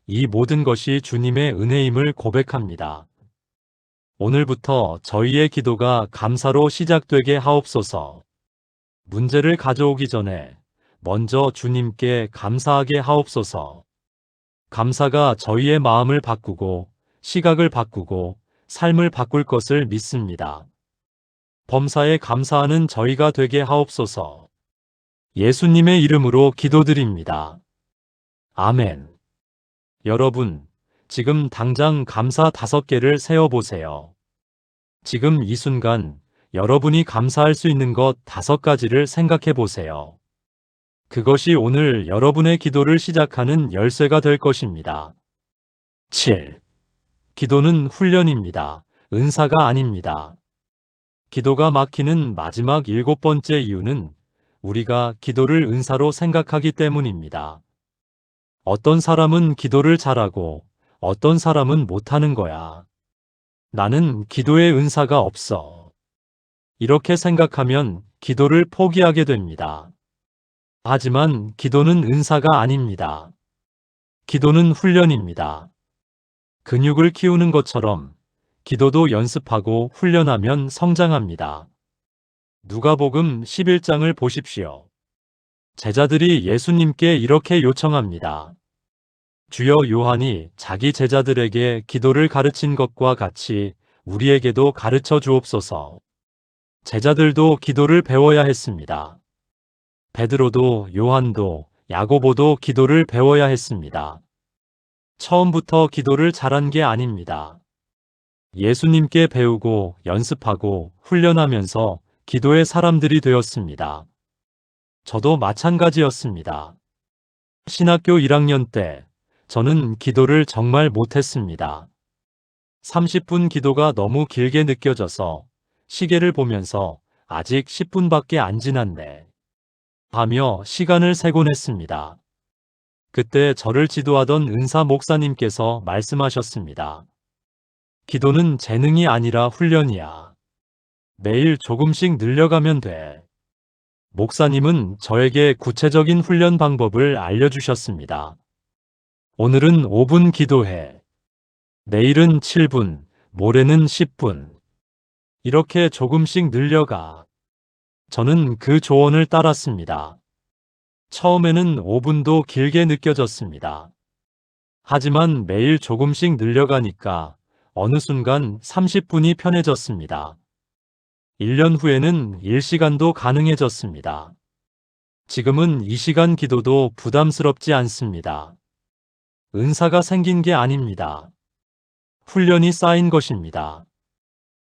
이 모든 것이 주님의 은혜임을 고백합니다. 오늘부터 저희의 기도가 감사로 시작되게 하옵소서. 문제를 가져오기 전에 먼저 주님께 감사하게 하옵소서. 감사가 저희의 마음을 바꾸고 시각을 바꾸고 삶을 바꿀 것을 믿습니다. 범사에 감사하는 저희가 되게 하옵소서. 예수님의 이름으로 기도드립니다. 아멘. 여러분, 지금 당장 감사 5개를 세어보세요. 지금 이 순간 여러분이 감사할 수 있는 것 5가지를 생각해 보세요. 그것이 오늘 여러분의 기도를 시작하는 열쇠가 될 것입니다. 7. 기도는 훈련입니다. 은사가 아닙니다. 기도가 막히는 마지막 7번째 이유는 우리가 기도를 은사로 생각하기 때문입니다. 어떤 사람은 기도를 잘하고 어떤 사람은 못하는 거야. 나는 기도의 은사가 없어. 이렇게 생각하면 기도를 포기하게 됩니다. 하지만 기도는 은사가 아닙니다. 기도는 훈련입니다. 근육을 키우는 것처럼 기도도 연습하고 훈련하면 성장합니다. 누가복음 11장을 보십시오. 제자들이 예수님께 이렇게 요청합니다. 주여, 요한이 자기 제자들에게 기도를 가르친 것과 같이 우리에게도 가르쳐 주옵소서. 제자들도 기도를 배워야 했습니다. 베드로도 요한도 야고보도 기도를 배워야 했습니다. 처음부터 기도를 잘한 게 아닙니다. 예수님께 배우고 연습하고 훈련하면서 기도의 사람들이 되었습니다. 저도 마찬가지였습니다. 신학교 1학년 때 저는 기도를 정말 못했습니다. 30분 기도가 너무 길게 느껴져서 시계를 보면서 아직 10분밖에 안 지났네 하며 시간을 세곤 했습니다. 그때 저를 지도하던 은사 목사님께서 말씀하셨습니다. 기도는 재능이 아니라 훈련이야. 매일 조금씩 늘려가면 돼. 목사님은 저에게 구체적인 훈련 방법을 알려주셨습니다. 오늘은 5분 기도해. 내일은 7분, 모레는 10분. 이렇게 조금씩 늘려가. 저는 그 조언을 따랐습니다. 처음에는 5분도 길게 느껴졌습니다. 하지만 매일 조금씩 늘려가니까 어느 순간 30분이 편해졌습니다. 1년 후에는 1시간도 가능해졌습니다. 지금은 2시간 기도도 부담스럽지 않습니다. 은사가 생긴 게 아닙니다. 훈련이 쌓인 것입니다.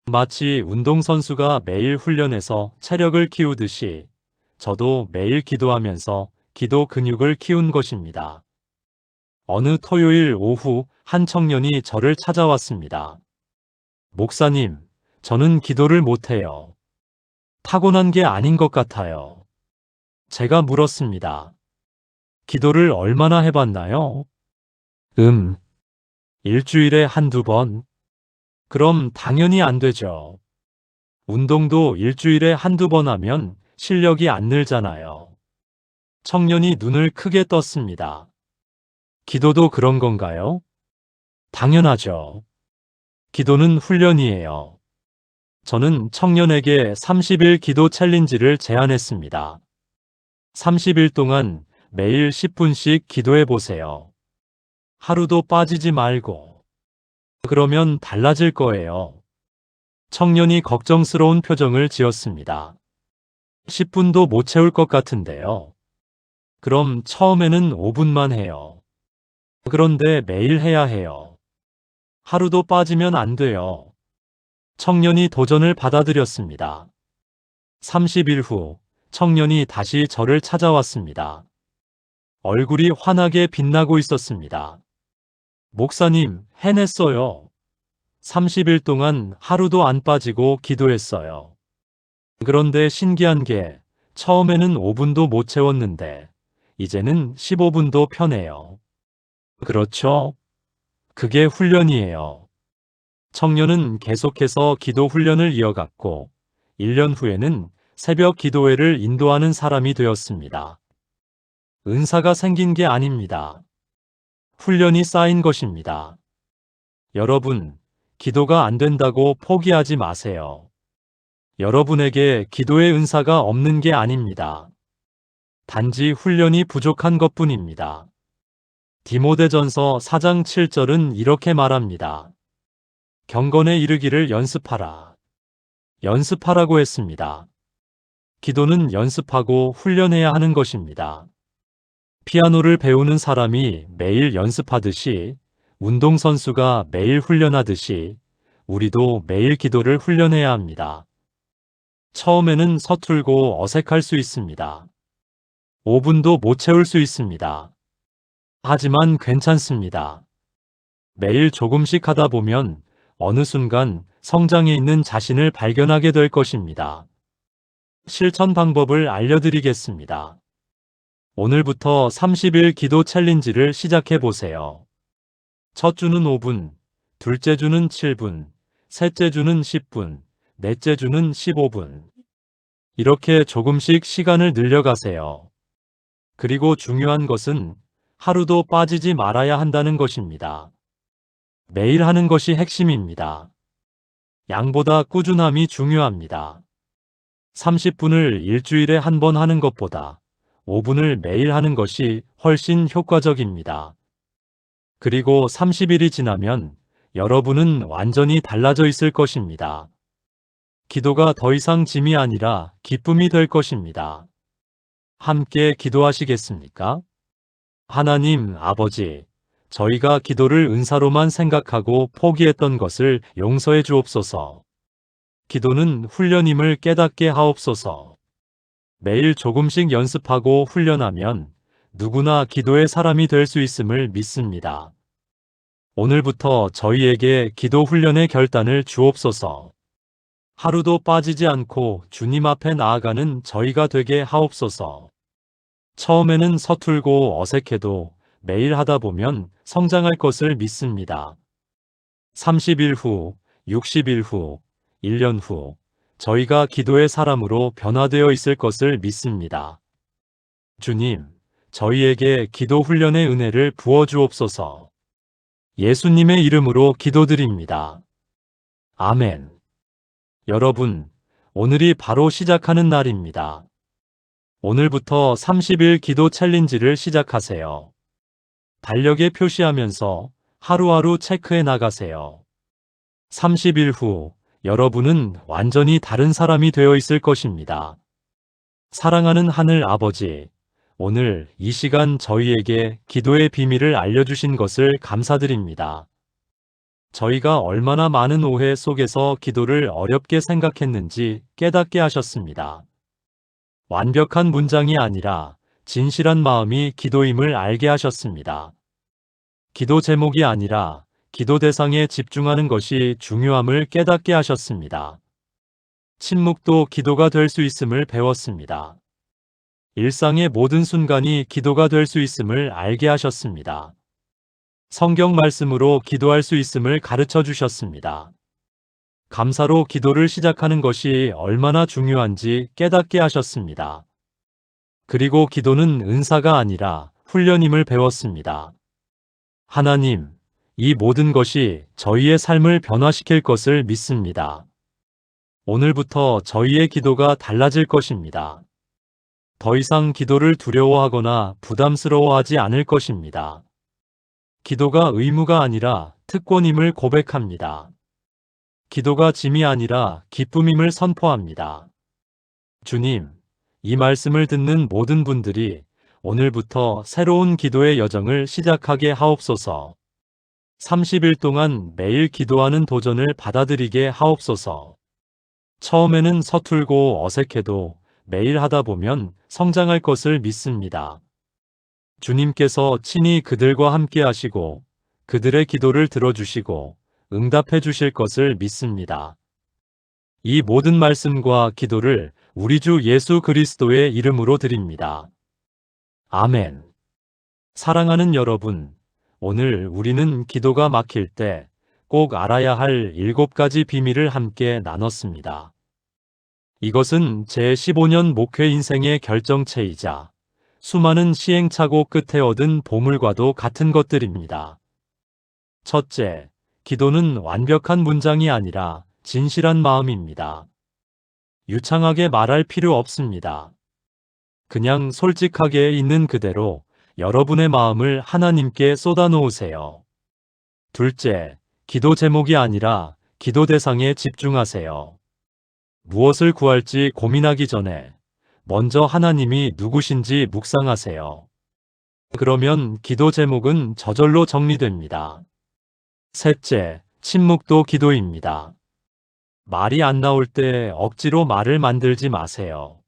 마치 운동선수가 매일 훈련해서 체력을 키우듯이 저도 매일 기도하면서 기도 근육을 키운 것입니다. 어느 토요일 오후 한 청년이 저를 찾아왔습니다. 목사님, 저는 기도를 못해요. 타고난 게 아닌 것 같아요. 제가 물었습니다. 기도를 얼마나 해봤나요? 일주일에 한두 번? 그럼 당연히 안 되죠. 운동도 일주일에 한두 번 하면 실력이 안 늘잖아요. 청년이 눈을 크게 떴습니다. 기도도 그런 건가요? 당연하죠. 기도는 훈련이에요. 저는 청년에게 30일 기도 챌린지를 제안했습니다. 30일 동안 매일 10분씩 기도해 보세요. 하루도 빠지지 말고. 그러면 달라질 거예요. 청년이 걱정스러운 표정을 지었습니다. 10분도 못 채울 것 같은데요. 그럼 처음에는 5분만 해요. 그런데 매일 해야 해요. 하루도 빠지면 안 돼요. 청년이 도전을 받아들였습니다. 30일 후 청년이 다시 저를 찾아왔습니다. 얼굴이 환하게 빛나고 있었습니다. 목사님, 해냈어요. 30일 동안 하루도 안 빠지고 기도했어요. 그런데 신기한 게 처음에는 5분도 못 채웠는데 이제는 15분도 편해요. 그렇죠? 그게 훈련이에요. 청년은 계속해서 기도 훈련을 이어갔고 1년 후에는 새벽 기도회를 인도하는 사람이 되었습니다. 은사가 생긴 게 아닙니다. 훈련이 쌓인 것입니다. 여러분, 기도가 안 된다고 포기하지 마세요. 여러분에게 기도의 은사가 없는 게 아닙니다. 단지 훈련이 부족한 것뿐입니다. 디모데전서 4장 7절은 이렇게 말합니다. 경건에 이르기를 연습하라. 연습하라고 했습니다. 기도는 연습하고 훈련해야 하는 것입니다. 피아노를 배우는 사람이 매일 연습하듯이 운동선수가 매일 훈련하듯이 우리도 매일 기도를 훈련해야 합니다. 처음에는 서툴고 어색할 수 있습니다. 5분도 못 채울 수 있습니다. 하지만 괜찮습니다. 매일 조금씩 하다 보면 어느 순간 성장해 있는 자신을 발견하게 될 것입니다. 실천 방법을 알려드리겠습니다. 오늘부터 30일 기도 챌린지를 시작해 보세요. 첫 주는 5분, 둘째 주는 7분, 셋째 주는 10분, 넷째 주는 15분. 이렇게 조금씩 시간을 늘려가세요. 그리고 중요한 것은 하루도 빠지지 말아야 한다는 것입니다. 매일 하는 것이 핵심입니다. 양보다 꾸준함이 중요합니다. 30분을 일주일에 한 번 하는 것보다 5분을 매일 하는 것이 훨씬 효과적입니다. 그리고 30일이 지나면 여러분은 완전히 달라져 있을 것입니다. 기도가 더 이상 짐이 아니라 기쁨이 될 것입니다. 함께 기도하시겠습니까? 하나님 아버지, 저희가 기도를 은사로만 생각하고 포기했던 것을 용서해 주옵소서. 기도는 훈련임을 깨닫게 하옵소서. 매일 조금씩 연습하고 훈련하면 누구나 기도의 사람이 될 수 있음을 믿습니다. 오늘부터 저희에게 기도 훈련의 결단을 주옵소서. 하루도 빠지지 않고 주님 앞에 나아가는 저희가 되게 하옵소서. 처음에는 서툴고 어색해도 매일 하다 보면 성장할 것을 믿습니다. 30일 후, 60일 후, 1년 후, 저희가 기도의 사람으로 변화되어 있을 것을 믿습니다. 주님, 저희에게 기도 훈련의 은혜를 부어 주옵소서. 예수님의 이름으로 기도드립니다. 아멘. 여러분, 오늘이 바로 시작하는 날입니다. 오늘부터 30일 기도 챌린지를 시작하세요. 달력에 표시하면서 하루하루 체크해 나가세요. 30일 후, 여러분은 완전히 다른 사람이 되어 있을 것입니다. 사랑하는 하늘 아버지, 오늘 이 시간 저희에게 기도의 비밀을 알려주신 것을 감사드립니다. 저희가 얼마나 많은 오해 속에서 기도를 어렵게 생각했는지 깨닫게 하셨습니다. 완벽한 문장이 아니라 진실한 마음이 기도임을 알게 하셨습니다. 기도 제목이 아니라 기도 대상에 집중하는 것이 중요함을 깨닫게 하셨습니다. 침묵도 기도가 될 수 있음을 배웠습니다. 일상의 모든 순간이 기도가 될 수 있음을 알게 하셨습니다. 성경 말씀으로 기도할 수 있음을 가르쳐 주셨습니다. 감사로 기도를 시작하는 것이 얼마나 중요한지 깨닫게 하셨습니다. 그리고 기도는 은사가 아니라 훈련임을 배웠습니다. 하나님, 이 모든 것이 저희의 삶을 변화시킬 것을 믿습니다. 오늘부터 저희의 기도가 달라질 것입니다. 더 이상 기도를 두려워하거나 부담스러워하지 않을 것입니다. 기도가 의무가 아니라 특권임을 고백합니다. 기도가 짐이 아니라 기쁨임을 선포합니다. 주님, 이 말씀을 듣는 모든 분들이 오늘부터 새로운 기도의 여정을 시작하게 하옵소서. 30일 동안 매일 기도하는 도전을 받아들이게 하옵소서. 처음에는 서툴고 어색해도 매일 하다 보면 성장할 것을 믿습니다. 주님께서 친히 그들과 함께 하시고 그들의 기도를 들어주시고 응답해 주실 것을 믿습니다. 이 모든 말씀과 기도를 우리 주 예수 그리스도의 이름으로 드립니다. 아멘. 사랑하는 여러분, 오늘 우리는 기도가 막힐 때 꼭 알아야 할 7가지 비밀을 함께 나눴습니다. 이것은 제 15년 목회 인생의 결정체이자 수많은 시행착오 끝에 얻은 보물과도 같은 것들입니다. 첫째, 기도는 완벽한 문장이 아니라 진실한 마음입니다. 유창하게 말할 필요 없습니다. 그냥 솔직하게 있는 그대로 여러분의 마음을 하나님께 쏟아놓으세요. 둘째, 기도 제목이 아니라 기도 대상에 집중하세요. 무엇을 구할지 고민하기 전에 먼저 하나님이 누구신지 묵상하세요. 그러면 기도 제목은 저절로 정리됩니다. 셋째, 침묵도 기도입니다. 말이 안 나올 때 억지로 말을 만들지 마세요.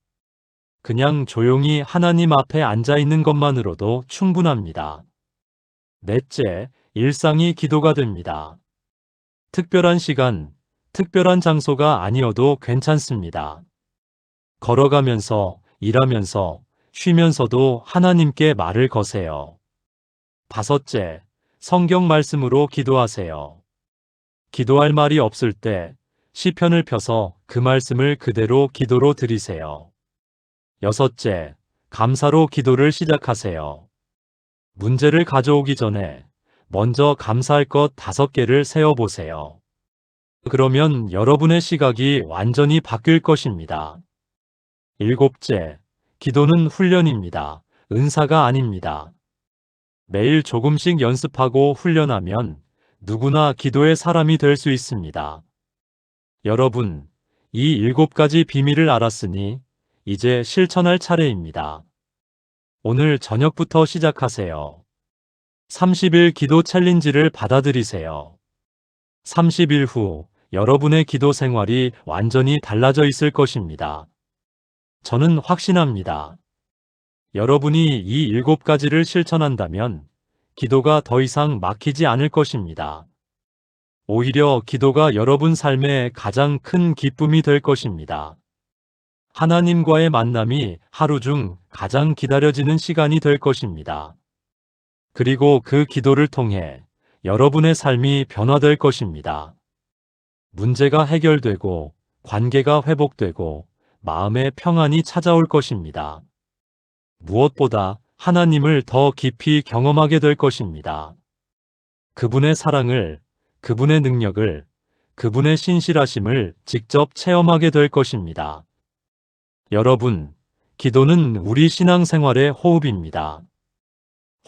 그냥 조용히 하나님 앞에 앉아 있는 것만으로도 충분합니다. 넷째, 일상이 기도가 됩니다. 특별한 시간, 특별한 장소가 아니어도 괜찮습니다. 걸어가면서, 일하면서, 쉬면서도 하나님께 말을 거세요. 다섯째, 성경 말씀으로 기도하세요. 기도할 말이 없을 때 시편을 펴서 그 말씀을 그대로 기도로 드리세요. 여섯째, 감사로 기도를 시작하세요. 문제를 가져오기 전에 먼저 감사할 것 5개를 세어보세요. 그러면 여러분의 시각이 완전히 바뀔 것입니다. 일곱째, 기도는 훈련입니다. 은사가 아닙니다. 매일 조금씩 연습하고 훈련하면 누구나 기도의 사람이 될 수 있습니다. 여러분, 이 7가지 비밀을 알았으니 이제 실천할 차례입니다. 오늘 저녁부터 시작하세요. 30일 기도 챌린지를 받아들이세요. 30일 후 여러분의 기도 생활이 완전히 달라져 있을 것입니다. 저는 확신합니다. 여러분이 이 7가지를 실천한다면 기도가 더 이상 막히지 않을 것입니다. 오히려 기도가 여러분 삶의 가장 큰 기쁨이 될 것입니다. 하나님과의 만남이 하루 중 가장 기다려지는 시간이 될 것입니다. 그리고 그 기도를 통해 여러분의 삶이 변화될 것입니다. 문제가 해결되고 관계가 회복되고 마음의 평안이 찾아올 것입니다. 무엇보다 하나님을 더 깊이 경험하게 될 것입니다. 그분의 사랑을, 그분의 능력을, 그분의 신실하심을 직접 체험하게 될 것입니다. 여러분, 기도는 우리 신앙생활의 호흡입니다.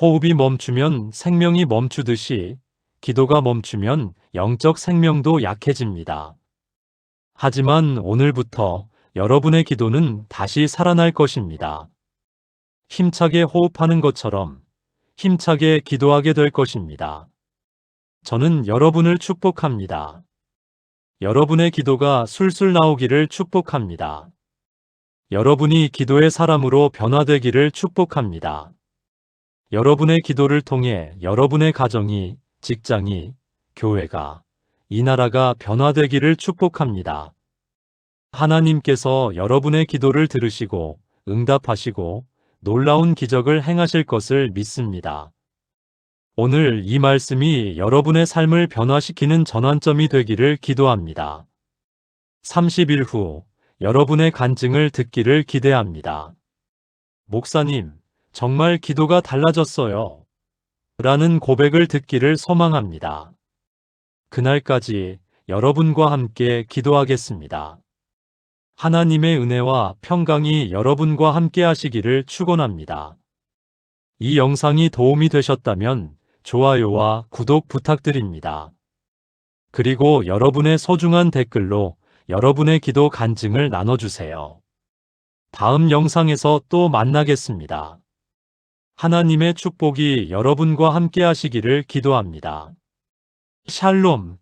호흡이 멈추면 생명이 멈추듯이 기도가 멈추면 영적 생명도 약해집니다. 하지만 오늘부터 여러분의 기도는 다시 살아날 것입니다. 힘차게 호흡하는 것처럼 힘차게 기도하게 될 것입니다. 저는 여러분을 축복합니다. 여러분의 기도가 술술 나오기를 축복합니다. 여러분이 기도의 사람으로 변화되기를 축복합니다. 여러분의 기도를 통해 여러분의 가정이, 직장이, 교회가, 이 나라가 변화되기를 축복합니다. 하나님께서 여러분의 기도를 들으시고 응답하시고 놀라운 기적을 행하실 것을 믿습니다. 오늘 이 말씀이 여러분의 삶을 변화시키는 전환점이 되기를 기도합니다. 30일 후 여러분의 간증을 듣기를 기대합니다. 목사님, 정말 기도가 달라졌어요. 라는 고백을 듣기를 소망합니다. 그날까지 여러분과 함께 기도하겠습니다. 하나님의 은혜와 평강이 여러분과 함께 하시기를 축원합니다. 이 영상이 도움이 되셨다면 좋아요와 구독 부탁드립니다. 그리고 여러분의 소중한 댓글로 여러분의 기도 간증을 나눠주세요. 다음 영상에서 또 만나겠습니다. 하나님의 축복이 여러분과 함께 하시기를 기도합니다. 샬롬.